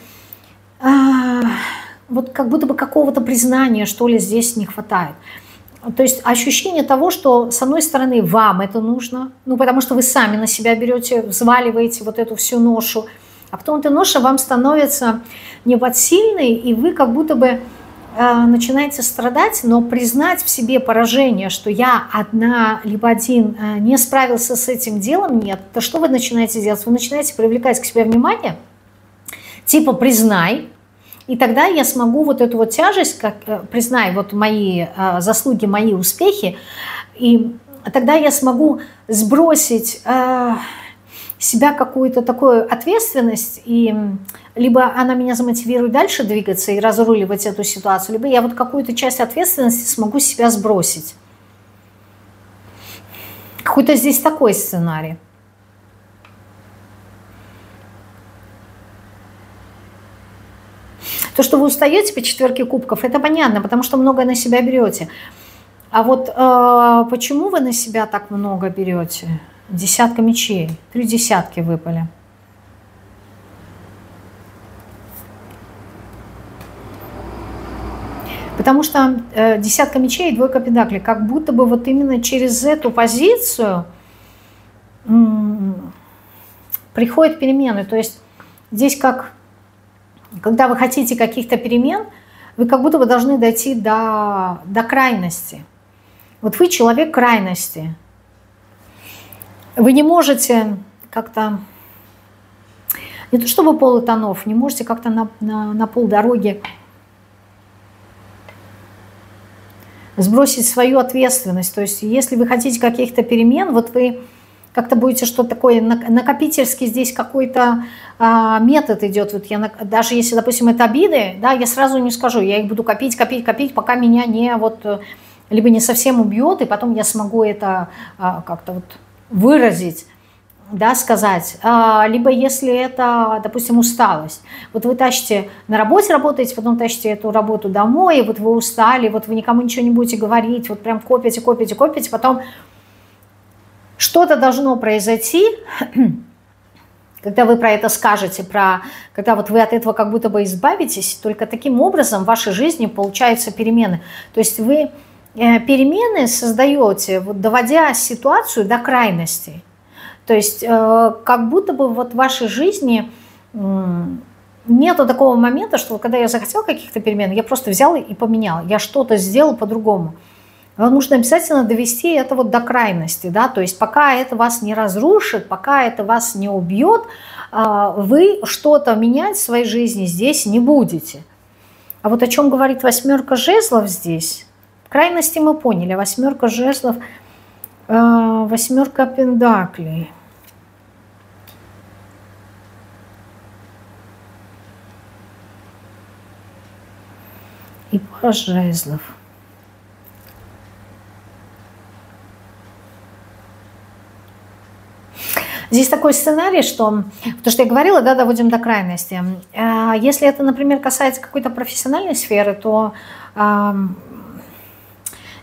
вот как будто бы какого-то признания, что ли, здесь не хватает. То есть ощущение того, что с одной стороны вам это нужно, ну потому что вы сами на себя берете, взваливаете вот эту всю ношу, а потом эта ноша вам становится неподсильной, и вы как будто бы начинаете страдать, но признать в себе поражение, что я одна, либо один не справился с этим делом, нет, то что вы начинаете делать? Вы начинаете привлекать к себе внимание, типа признай, и тогда я смогу вот эту вот тяжесть, как признай вот мои заслуги, мои успехи, и тогда я смогу сбросить себя какую-то такую ответственность, и либо она меня замотивирует дальше двигаться и разруливать эту ситуацию, либо я вот какую-то часть ответственности смогу с себя сбросить. Какой-то здесь такой сценарий. То, что вы устаете по четверке кубков, это понятно, потому что много на себя берете. А вот почему вы на себя так много берете? Десятка мечей. 3 десятки выпали. Потому что десятка мечей и 2 пентаклей, как будто бы вот именно через эту позицию приходят перемены. То есть здесь как... Когда вы хотите каких-то перемен, вы как будто бы должны дойти до крайности. Вот вы человек крайности. Вы не можете как-то, не то чтобы полутонов, не можете как-то на полдороги сбросить свою ответственность. То есть если вы хотите каких-то перемен, вот вы как-то будете что-то такое, накопительский здесь какой-то метод идет. Вот я, даже если, допустим, это обиды, да, я сразу не скажу, я их буду копить, пока меня не вот, либо не совсем убьет, и потом я смогу это как-то вот выразить, да, сказать. Либо если это, допустим, усталость. Вот вы тащите, на работе работаете, потом тащите эту работу домой, и вот вы устали, вот вы никому ничего не будете говорить, вот прям копите, потом что-то должно произойти, когда вы про это скажете, когда вот вы от этого как будто бы избавитесь, только таким образом в вашей жизни получаются перемены. То есть вы перемены создаете, вот, доводя ситуацию до крайности. То есть как будто бы вот в вашей жизни нету такого момента, что когда я захотел каких-то перемен, я просто взял и поменял, я что-то сделал по-другому. Вам нужно обязательно довести это вот до крайности, да, то есть пока это вас не разрушит, пока это вас не убьет, вы что-то менять в своей жизни здесь не будете. А вот о чем говорит 8 жезлов здесь? Крайности мы поняли. 8 жезлов, 8 пентаклей. И пара жезлов. Здесь такой сценарий, что, то, что я говорила, да, доводим до крайности. Если это, например, касается какой-то профессиональной сферы, то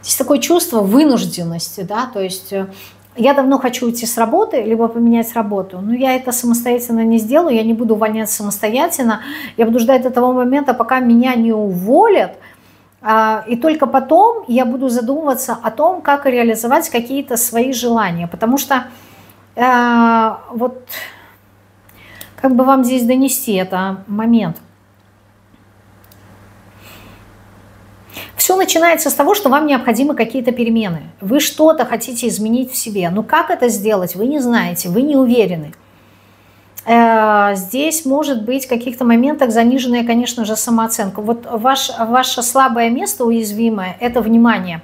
здесь такое чувство вынужденности, да, то есть я давно хочу уйти с работы, либо поменять работу, но я это самостоятельно не сделаю, я не буду увольняться самостоятельно, я буду ждать до того момента, пока меня не уволят, и только потом я буду задумываться о том, как реализовать какие-то свои желания, потому что вот как бы вам здесь донести это момент. Все начинается с того, что вам необходимы какие-то перемены. Вы что-то хотите изменить в себе. Но как это сделать, вы не знаете, вы не уверены. Здесь может быть в каких-то моментах заниженная, конечно же, самооценка. Вот ваше слабое место, уязвимое, это внимание,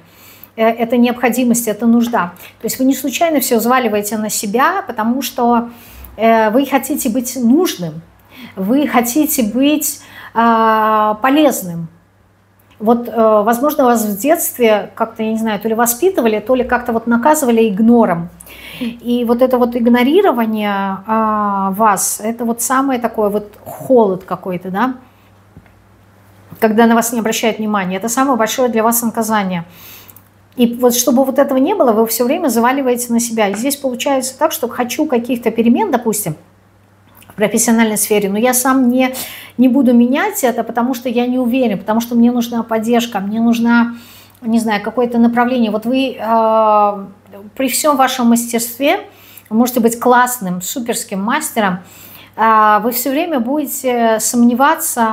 это необходимость, это нужда. То есть вы не случайно все взваливаете на себя, потому что вы хотите быть нужным, вы хотите быть полезным. Вот, возможно, вас в детстве как-то, я не знаю, то ли воспитывали, то ли как-то вот наказывали игнором. И вот это вот игнорирование вас, это вот самое такое вот холод какой-то, да, когда на вас не обращают внимания, это самое большое для вас наказание. И вот чтобы вот этого не было, вы все время заваливаете на себя. И здесь получается так, что хочу каких-то перемен, допустим, в профессиональной сфере, но я сам не буду менять это, потому что я не уверен, потому что мне нужна поддержка, мне нужна, не знаю, какое-то направление. Вот вы при всем вашем мастерстве, вы можете быть классным, суперским мастером, вы все время будете сомневаться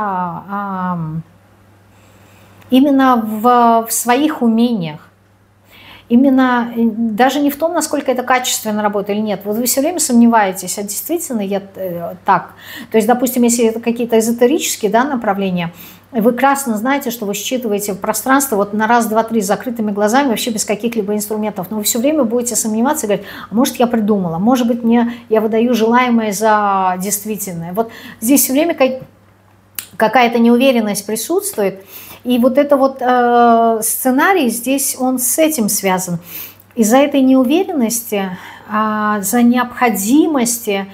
именно в своих умениях. Именно даже не в том, насколько это качественно работает или нет. Вот вы все время сомневаетесь, а действительно я так. То есть, допустим, если это какие-то эзотерические, да, направления, вы прекрасно знаете, что вы считываете пространство вот на раз, два, три с закрытыми глазами, вообще без каких-либо инструментов. Но вы все время будете сомневаться и говорить, а может я придумала, может быть я выдаю желаемое за действительное. Вот здесь все время какая-то неуверенность присутствует. И вот это вот сценарий здесь, он с этим связан. Из-за этой неуверенности, за необходимости,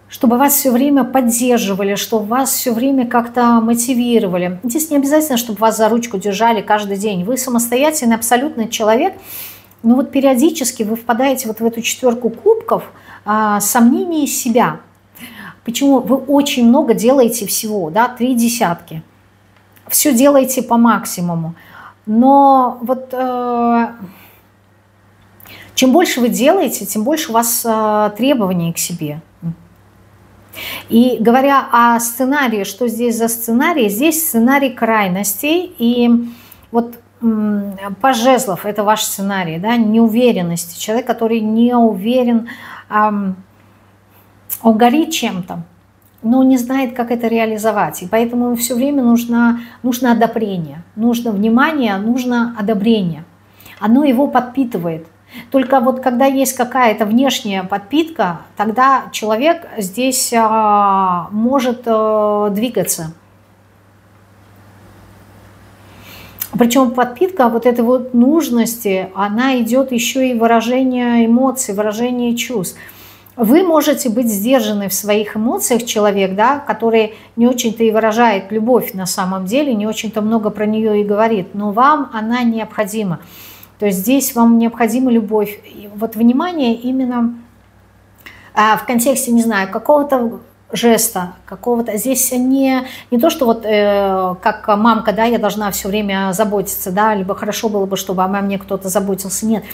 чтобы вас все время поддерживали, чтобы вас все время как-то мотивировали. Здесь не обязательно, чтобы вас за ручку держали каждый день. Вы самостоятельный абсолютно человек, но вот периодически вы впадаете вот в эту четверку кубков сомнений себя. Почему? Вы очень много делаете всего, да, 3 десятки. Все делаете по максимуму. Но вот чем больше вы делаете, тем больше у вас требований к себе. И говоря о сценарии, что здесь за сценарий? Здесь сценарий крайностей. И вот по жезлов это ваш сценарий, да, неуверенности. Человек, который не уверен, он горит чем-то, но не знает, как это реализовать. И поэтому ему все время нужно одобрение, нужно внимание, нужно одобрение. Оно его подпитывает. Только вот когда есть какая-то внешняя подпитка, тогда человек здесь может двигаться. Причем подпитка вот этой вот нужности, она идет еще и выражение эмоций, выражение чувств. Вы можете быть сдержаны в своих эмоциях, человек, да, который не очень-то и выражает любовь на самом деле, не очень-то много про нее и говорит, но вам она необходима. То есть здесь вам необходима любовь. И вот внимание именно в контексте, не знаю, какого-то жеста, какого-то. Здесь не то, что вот как мамка, да, я должна все время заботиться, да, либо хорошо было бы, чтобы обо мне кто-то заботился. Нет,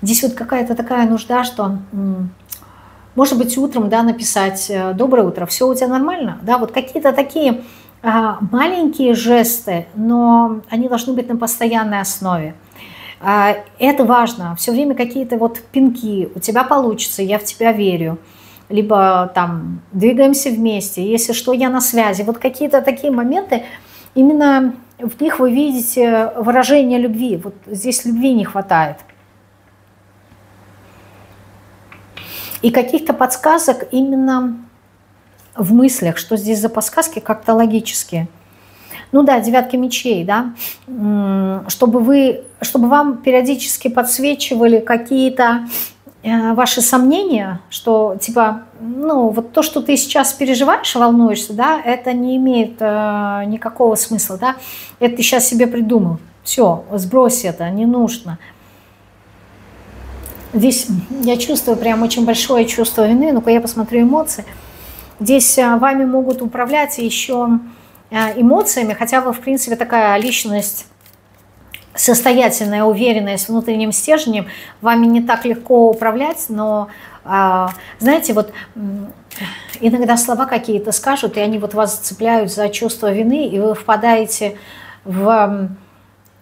здесь вот какая-то такая нужда, что... Может быть, утром, да, написать «Доброе утро, все у тебя нормально?» Да, вот какие-то такие маленькие жесты, но они должны быть на постоянной основе. Это важно. Все время какие-то вот пинки. У тебя получится, я в тебя верю. Либо там двигаемся вместе, если что, я на связи. Вот какие-то такие моменты, именно в них вы видите выражение любви. Вот здесь любви не хватает. И каких-то подсказок именно в мыслях, что здесь за подсказки как-то логические. Ну да, 9 мечей, да, чтобы вам периодически подсвечивали какие-то ваши сомнения, что типа, ну вот то, что ты сейчас переживаешь, волнуешься, да, это не имеет никакого смысла, да, это ты сейчас себе придумал, все, сбрось это, не нужно. Здесь я чувствую прям очень большое чувство вины. Ну-ка я посмотрю эмоции. Здесь вами могут управлять еще эмоциями, хотя вы, в принципе, такая личность состоятельная, уверенная, с внутренним стержнем. Вами не так легко управлять, но, знаете, вот иногда слова какие-то скажут, и они вот вас зацепляют за чувство вины, и вы впадаете в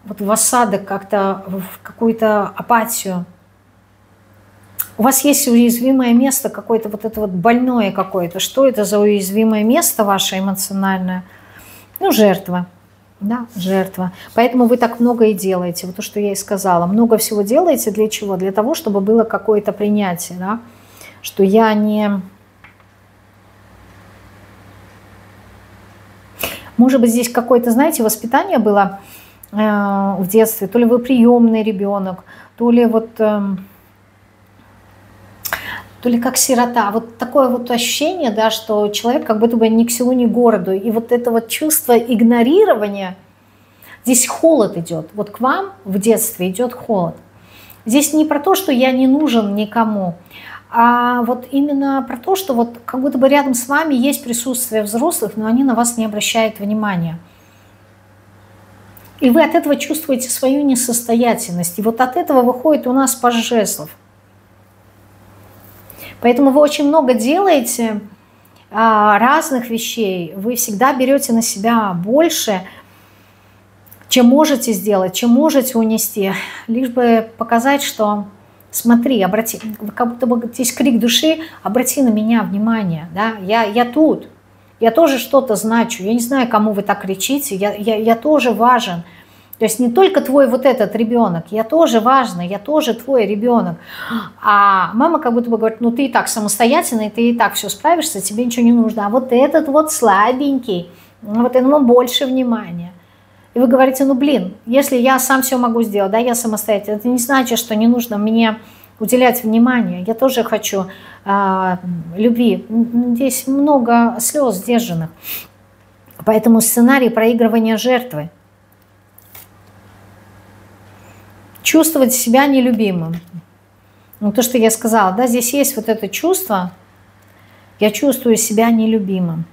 вот в осадок, как-то в какую-то апатию. У вас есть уязвимое место какое-то, вот это вот больное какое-то. Что это за уязвимое место ваше эмоциональное? Ну, жертва. Да, жертва. Поэтому вы так много и делаете. Вот то, что я и сказала. Много всего делаете для чего? Для того, чтобы было какое-то принятие. Да? Что я не... Может быть, здесь какое-то, знаете, воспитание было в детстве. То ли вы приемный ребенок, то ли вот... то ли как сирота. Вот такое вот ощущение, да, что человек как будто бы ни к селу, ни к городу. И вот это вот чувство игнорирования, здесь холод идет. Вот к вам в детстве идет холод. Здесь не про то, что я не нужен никому, а вот именно про то, что вот как будто бы рядом с вами есть присутствие взрослых, но они на вас не обращают внимания. И вы от этого чувствуете свою несостоятельность. И вот от этого выходит у нас паж жезлов. Поэтому вы очень много делаете разных вещей. Вы всегда берете на себя больше, чем можете сделать, чем можете унести. Лишь бы показать, что смотри, обрати, как будто бы здесь крик души, обрати на меня внимание. Да? Я тут, я тоже что-то значу. Я не знаю, кому вы так кричите, я тоже важен. То есть не только твой вот этот ребенок, я тоже важна, я тоже твой ребенок. А мама как будто бы говорит, ну ты и так самостоятельный, ты и так все справишься, тебе ничего не нужно. А вот этот вот слабенький, вот этому больше внимания. И вы говорите, ну блин, если я сам все могу сделать, да, я самостоятельный, это не значит, что не нужно мне уделять внимание. Я тоже хочу любви. Здесь много слез сдержанных. Поэтому сценарий проигрывания жертвы. Чувствовать себя нелюбимым. Ну, то, что я сказала, да, здесь есть вот это чувство, я чувствую себя нелюбимым.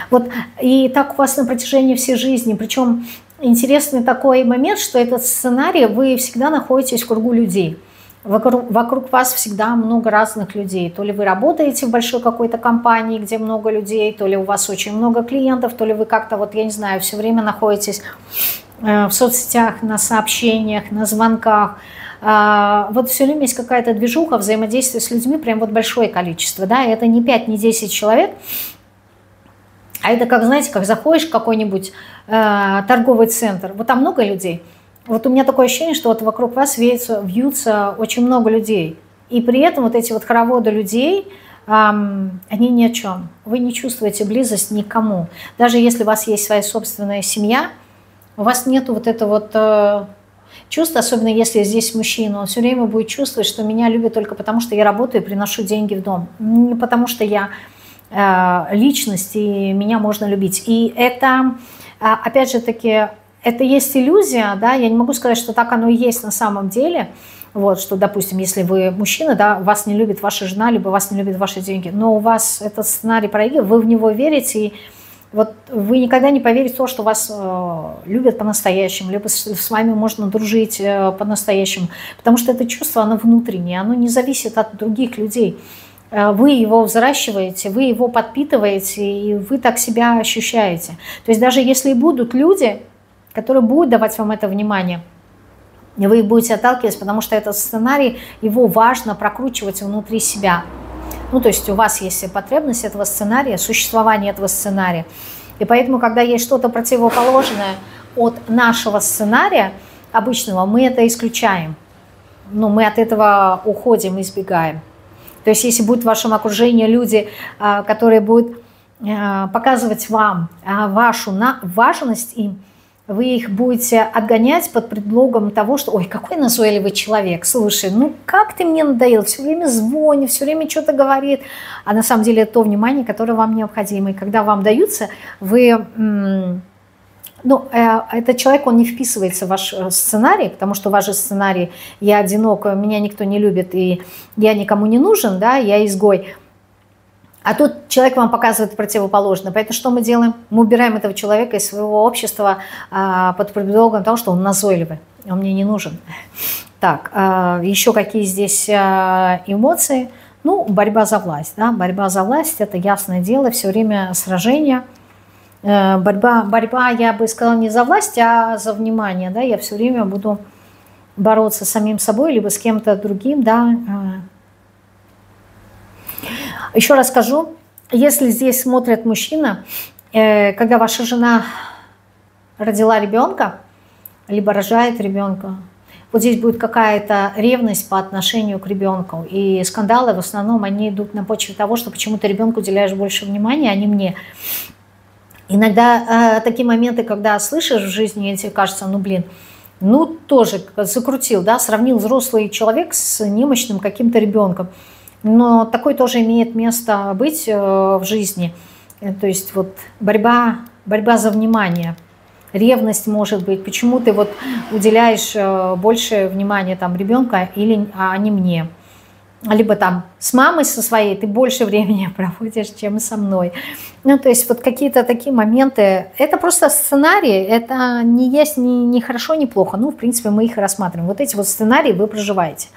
Вот, и так у вас на протяжении всей жизни. Причем интересный такой момент, что этот сценарий, вы всегда находитесь в кругу людей. Вокруг вас всегда много разных людей. То ли вы работаете в большой какой-то компании, где много людей, то ли у вас очень много клиентов, то ли вы как-то, вот я не знаю, все время находитесь в соцсетях, на сообщениях, на звонках. Вот все время есть какая-то движуха, взаимодействие с людьми, прям вот большое количество. Да? Это не 5, не 10 человек, а это как, знаете, как заходишь в какой-нибудь торговый центр, вот там много людей. Вот у меня такое ощущение, что вот вокруг вас вьются очень много людей. И при этом вот эти вот хороводы людей, они ни о чем. Вы не чувствуете близость никому. Даже если у вас есть своя собственная семья, у вас нет вот этого вот чувства, особенно если здесь мужчина, он все время будет чувствовать, что меня любят только потому, что я работаю и приношу деньги в дом. Не потому, что я личность, и меня можно любить. И это, опять же таки, это есть иллюзия, да, я не могу сказать, что так оно и есть на самом деле, вот, что, допустим, если вы мужчина, да, вас не любит ваша жена, либо вас не любят ваши деньги, но у вас этот сценарий проигрывает, вы в него верите, и вот вы никогда не поверите в то, что вас любят по-настоящему, либо с вами можно дружить по-настоящему, потому что это чувство, оно внутреннее, оно не зависит от других людей. Вы его взращиваете, вы его подпитываете, и вы так себя ощущаете. То есть даже если будут люди, которые будут давать вам это внимание, вы их будете отталкивать, потому что этот сценарий, его важно прокручивать внутри себя. Ну, то есть у вас есть потребность этого сценария, существование этого сценария. И поэтому, когда есть что-то противоположное от нашего сценария обычного, мы это исключаем. Ну, мы от этого уходим, избегаем. То есть если будут в вашем окружении люди, которые будут показывать вам вашу важность им, вы их будете отгонять под предлогом того, что «Ой, какой назойливый человек, слушай, ну как ты мне надоел, все время звонит, все время что-то говорит». А на самом деле это то внимание, которое вам необходимо. И когда вам даются, вы... Ну, этот человек, он не вписывается в ваш сценарий, потому что ваш же сценарий «я одинок, меня никто не любит, и я никому не нужен, да, я изгой». А тут человек вам показывает противоположное. Поэтому что мы делаем? Мы убираем этого человека из своего общества под предлогом того, что он назойливый, он мне не нужен. Так, еще какие здесь эмоции? Ну, борьба за власть. Да? Борьба за власть – это ясное дело, все время сражения. Борьба, я бы сказала, не за власть, а за внимание, да, я все время буду бороться с самим собой, либо с кем-то другим, да. Еще раз скажу, если здесь смотрит мужчина, когда ваша жена родила ребенка, либо рожает ребенка, вот здесь будет какая-то ревность по отношению к ребенку. И скандалы в основном, они идут на почве того, что почему-то ребенку уделяешь больше внимания, а не мне. Иногда такие моменты, когда слышишь в жизни, и тебе кажется, ну блин, ну тоже закрутил, да, сравнил взрослый человек с немощным каким-то ребенком. Но такое тоже имеет место быть в жизни. То есть вот борьба за внимание. Ревность может быть, почему ты вот уделяешь больше внимания там ребенка, а не мне. Либо там с мамой со своей ты больше времени проводишь, чем со мной. Ну, то есть вот какие-то такие моменты. Это просто сценарии, это не есть ни хорошо, ни плохо. Ну, в принципе, мы их рассматриваем. Вот эти вот сценарии вы проживаете.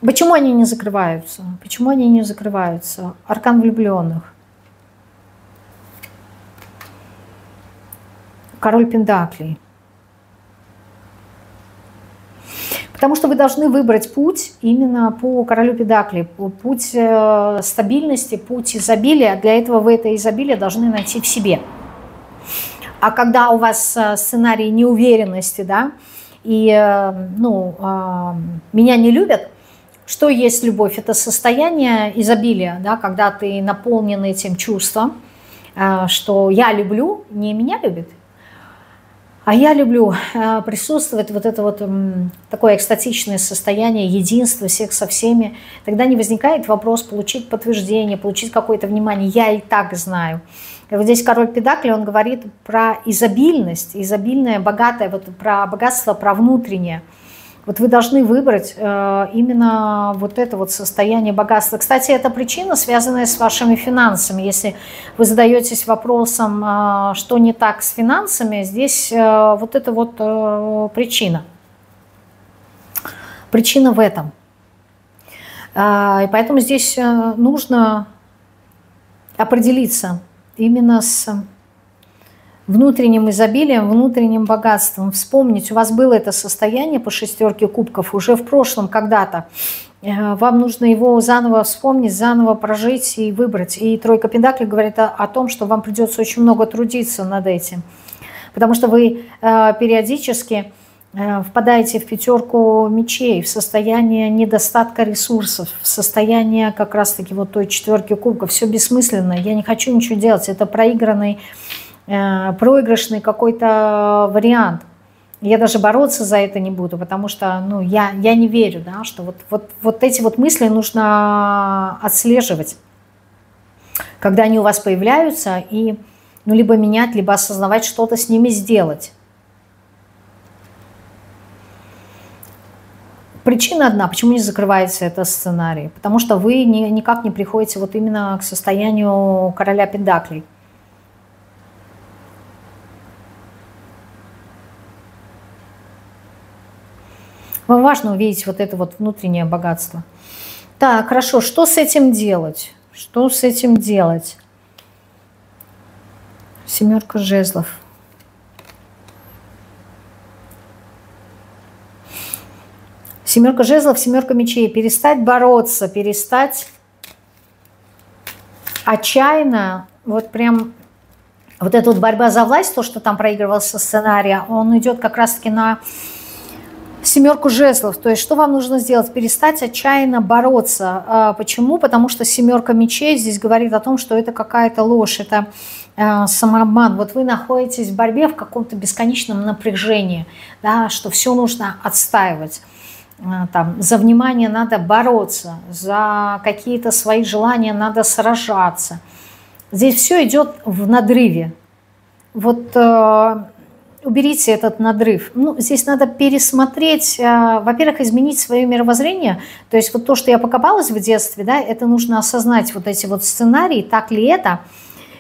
Почему они не закрываются? Почему они не закрываются? Аркан влюбленных. Король Пентаклей. Потому что вы должны выбрать путь именно по королю Пентаклей. Путь стабильности, путь изобилия. Для этого вы это изобилие должны найти в себе. А когда у вас сценарий неуверенности, да, и меня не любят, что есть любовь? Это состояние изобилия, да, когда ты наполнен этим чувством, что я люблю, не меня любят, а я люблю присутствовать, вот это вот такое экстатичное состояние единства всех со всеми. Тогда не возникает вопрос получить подтверждение, получить какое-то внимание. Я и так знаю. И вот здесь король Пентаклей, он говорит про изобильность, изобильное, богатое, вот про богатство, про внутреннее. Вот вы должны выбрать именно вот это вот состояние богатства. Кстати, это причина, связанная с вашими финансами. Если вы задаетесь вопросом, что не так с финансами, здесь вот это вот причина. Причина в этом. И поэтому здесь нужно определиться именно с внутренним изобилием, внутренним богатством. Вспомнить, у вас было это состояние по шестерке кубков уже в прошлом когда-то. Вам нужно его заново вспомнить, заново прожить и выбрать. И тройка пентаклей говорит о том, что вам придется очень много трудиться над этим. Потому что вы периодически впадаете в пятерку мечей, в состояние недостатка ресурсов, в состояние как раз-таки вот той четверки кубков. Все бессмысленно, я не хочу ничего делать. Это проигрышный какой-то вариант. Я даже бороться за это не буду, потому что я не верю, да, что вот эти вот мысли нужно отслеживать, когда они у вас появляются, и либо менять, либо осознавать, что-то с ними сделать. Причина одна, почему не закрывается этот сценарий. Потому что вы никак не приходите вот именно к состоянию короля Пентаклей. Вам важно увидеть вот это вот внутреннее богатство. Так, хорошо, что с этим делать? Что с этим делать? Семерка жезлов. Семерка жезлов, семерка мечей. Перестать бороться, перестать отчаянно, вот прям вот эта вот борьба за власть, то, что там проигрывался сценарий, он идет как раз-таки на семерку жезлов. То есть что вам нужно сделать? Перестать отчаянно бороться. Почему? Потому что семерка мечей здесь говорит о том, что это какая-то ложь, это самообман. Вот вы находитесь в борьбе, в каком-то бесконечном напряжении, да, что все нужно отстаивать. Там, за внимание надо бороться, за какие-то свои желания надо сражаться. Здесь все идет в надрыве. Вот уберите этот надрыв. Здесь надо пересмотреть, во-первых, изменить свое мировоззрение. То есть вот то, что я покопалась в детстве, да, это нужно осознать вот эти вот сценарии, так ли это,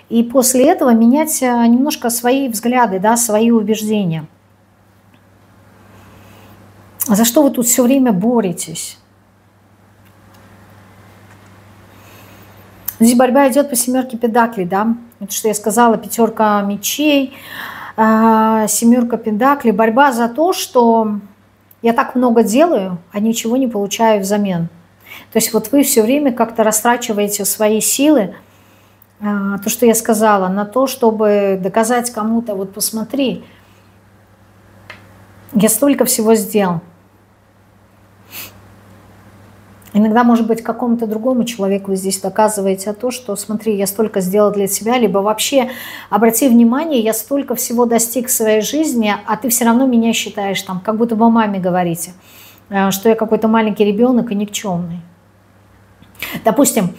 и после этого менять немножко свои взгляды, да, свои убеждения. За что вы тут все время боретесь? Здесь борьба идет по семерке пентаклей, да. Это что я сказала, 5 мечей, 7 пентаклей. Борьба за то, что я так много делаю, а ничего не получаю взамен. То есть вот вы все время как-то растрачиваете свои силы, то, что я сказала, на то, чтобы доказать кому-то, вот посмотри, я столько всего сделал. Иногда, может быть, какому-то другому человеку вы здесь доказываете то, что, смотри, я столько сделал для себя, либо вообще, обрати внимание, я столько всего достиг в своей жизни, а ты все равно меня считаешь, там, как будто бы маме говорите, что я какой-то маленький ребенок и никчемный. Допустим,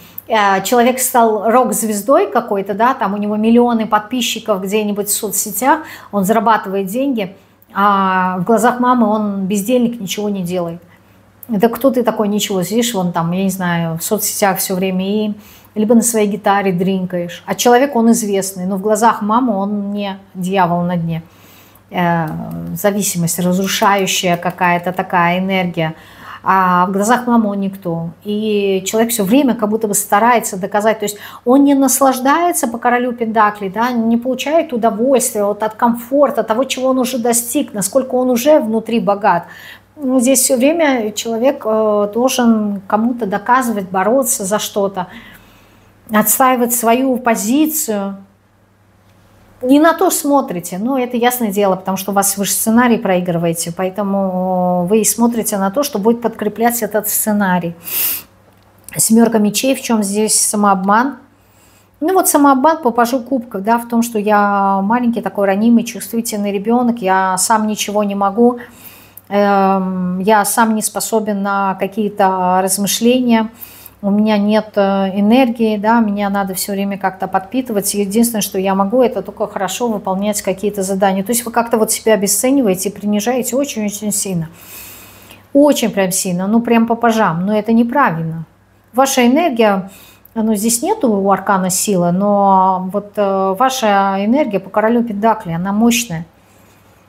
человек стал рок-звездой какой-то, да, там у него миллионы подписчиков где-нибудь в соцсетях, он зарабатывает деньги, а в глазах мамы он бездельник, ничего не делает. Это кто ты такой, ничего, сидишь вон там, я не знаю, в соцсетях все время и либо на своей гитаре дринкаешь. А человек, он известный, но в глазах мамы он не дьявол на дне. Зависимость, разрушающая какая-то такая энергия. А в глазах мамы он никто. И человек все время как будто бы старается доказать. То есть он не наслаждается по королю пентаклей, да, не получает удовольствия вот от комфорта, того, чего он уже достиг, насколько он уже внутри богат. Ну, здесь все время человек должен кому-то доказывать, бороться за что-то, отстаивать свою позицию. Не на то смотрите, но это ясное дело, потому что вы же сценарий проигрываете, поэтому вы смотрите на то, что будет подкреплять этот сценарий. 7 мечей, в чем здесь самообман? Ну вот самообман по пажу кубков, да, в том, что я маленький такой ранимый, чувствительный ребенок, я сам ничего не могу, я сам не способен на какие-то размышления, у меня нет энергии, да, меня надо все время как-то подпитывать. Единственное, что я могу, это только хорошо выполнять какие-то задания. То есть вы как-то вот себя обесцениваете и принижаете очень-очень сильно. Очень прям сильно, ну прям по пажам, но это неправильно. Ваша энергия, ну здесь нету у аркана сила, но вот ваша энергия по королю пентаклей, она мощная.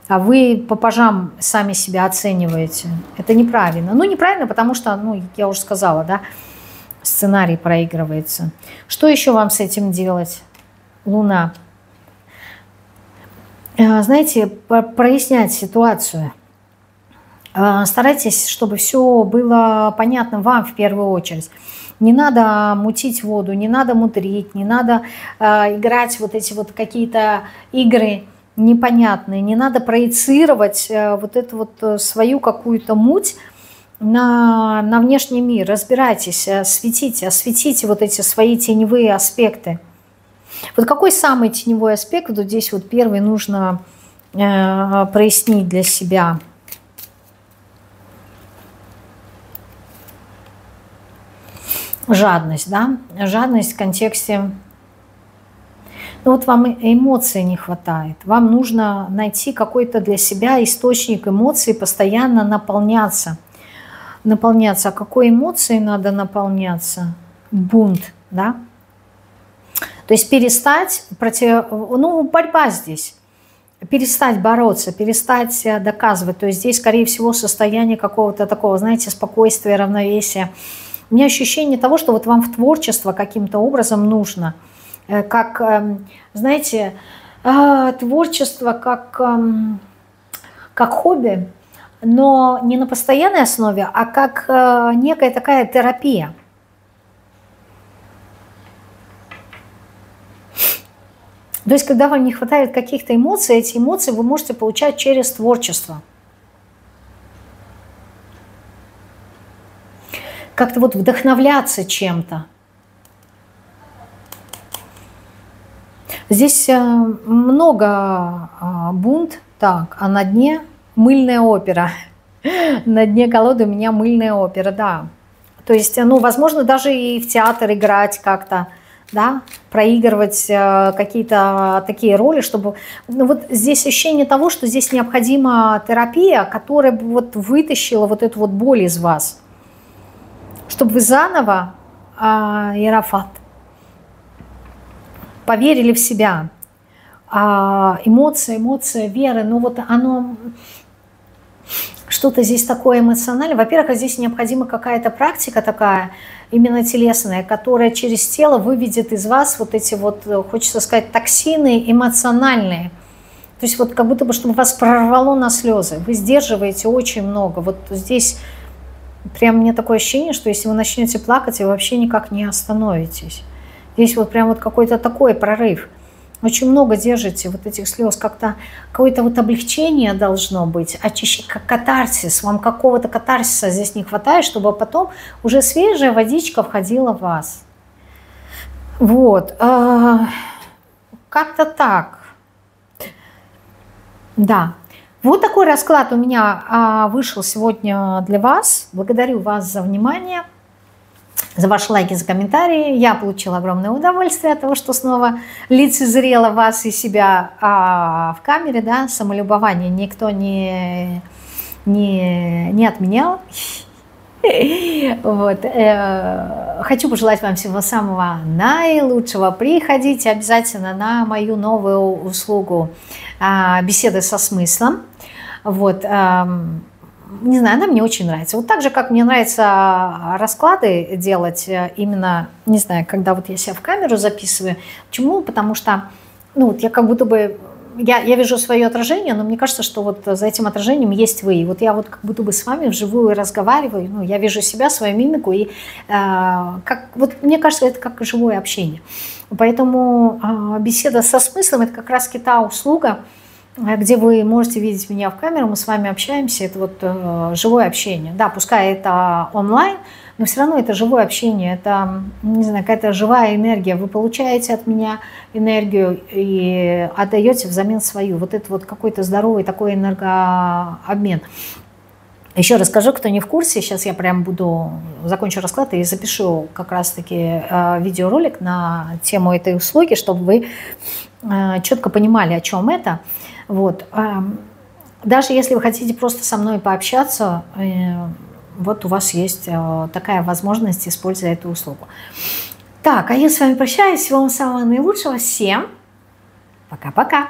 А вы по пажам сами себя оцениваете. Это неправильно. Ну, неправильно, потому что, ну, я уже сказала, да, сценарий проигрывается. Что еще вам с этим делать, Луна? Знаете, прояснять ситуацию. Старайтесь, чтобы все было понятно вам в первую очередь. Не надо мутить воду, не надо мудрить, не надо играть вот эти вот какие-то игры непонятные, не надо проецировать вот эту вот свою какую-то муть на внешний мир. Разбирайтесь, осветите вот эти свои теневые аспекты. Вот какой самый теневой аспект вот здесь вот первый нужно прояснить для себя? Жадность, да? Жадность в контексте... Ну вот вам эмоций не хватает. Вам нужно найти какой-то для себя источник эмоций, постоянно наполняться. А какой эмоцией надо наполняться? Бунт, да? То есть перестать, борьба здесь. Перестать бороться, перестать доказывать. То есть здесь, скорее всего, состояние какого-то такого, знаете, спокойствия, равновесия. У меня ощущение того, что вот вам в творчество каким-то образом нужно. Как, знаете, творчество как хобби, но не на постоянной основе, а как некая такая терапия. То есть, когда вам не хватает каких-то эмоций, эти эмоции вы можете получать через творчество. Как-то вот вдохновляться чем-то. Здесь много бунт. Так, а на дне мыльная опера. На дне колоды у меня мыльная опера, да. То есть, ну, возможно, даже и в театр играть как-то, да, проигрывать какие-то такие роли, чтобы... Ну, вот здесь ощущение того, что здесь необходима терапия, которая бы вот вытащила вот эту вот боль из вас. Чтобы вы заново, Иерофант, поверили в себя. Эмоция, вера, ну вот оно... что-то здесь такое эмоциональное. Во-первых, здесь необходима какая-то практика такая, именно телесная, которая через тело выведет из вас вот эти вот, хочется сказать, токсины эмоциональные. То есть вот как будто бы, чтобы вас прорвало на слезы. Вы сдерживаете очень много. Вот здесь прям мне такое ощущение, что если вы начнете плакать, вы вообще никак не остановитесь. Здесь вот прям вот какой-то такой прорыв. Очень много держите вот этих слез, как-то какое-то вот облегчение должно быть, как катарсис, вам какого-то катарсиса здесь не хватает, чтобы потом уже свежая водичка входила в вас. Вот, как-то так, да. Вот такой расклад у меня вышел сегодня для вас. Благодарю вас за внимание, за ваши лайки, за комментарии. Я получила огромное удовольствие от того, что снова лицезрела вас и себя в камере, да, самолюбование никто не отменял. Вот. Хочу пожелать вам всего самого наилучшего. Приходите обязательно на мою новую услугу «Беседы со смыслом». Вот. Не знаю, она мне очень нравится. Вот так же, как мне нравится расклады делать именно, не знаю, когда вот я себя в камеру записываю. Почему? Потому что, ну, вот я как будто бы, я вижу свое отражение, но мне кажется, что вот за этим отражением есть вы. И вот я вот как будто бы с вами вживую разговариваю, ну, я вижу себя, свою мимику, и вот мне кажется, это как живое общение. Поэтому беседа со смыслом – это как раз та услуга, где вы можете видеть меня в камеру, мы с вами общаемся, это вот живое общение. Да, пускай это онлайн, но все равно это живое общение, это, не знаю, какая-то живая энергия. Вы получаете от меня энергию и отдаете взамен свою. Вот это вот какой-то здоровый такой энергообмен. Еще расскажу, кто не в курсе, сейчас я прям закончу расклад и запишу как раз-таки видеоролик на тему этой услуги, чтобы вы четко понимали, о чем это. Вот. Даже если вы хотите просто со мной пообщаться, вот у вас есть такая возможность, используя эту услугу. Так, а я с вами прощаюсь. Всего вам самого наилучшего. Всем пока-пока.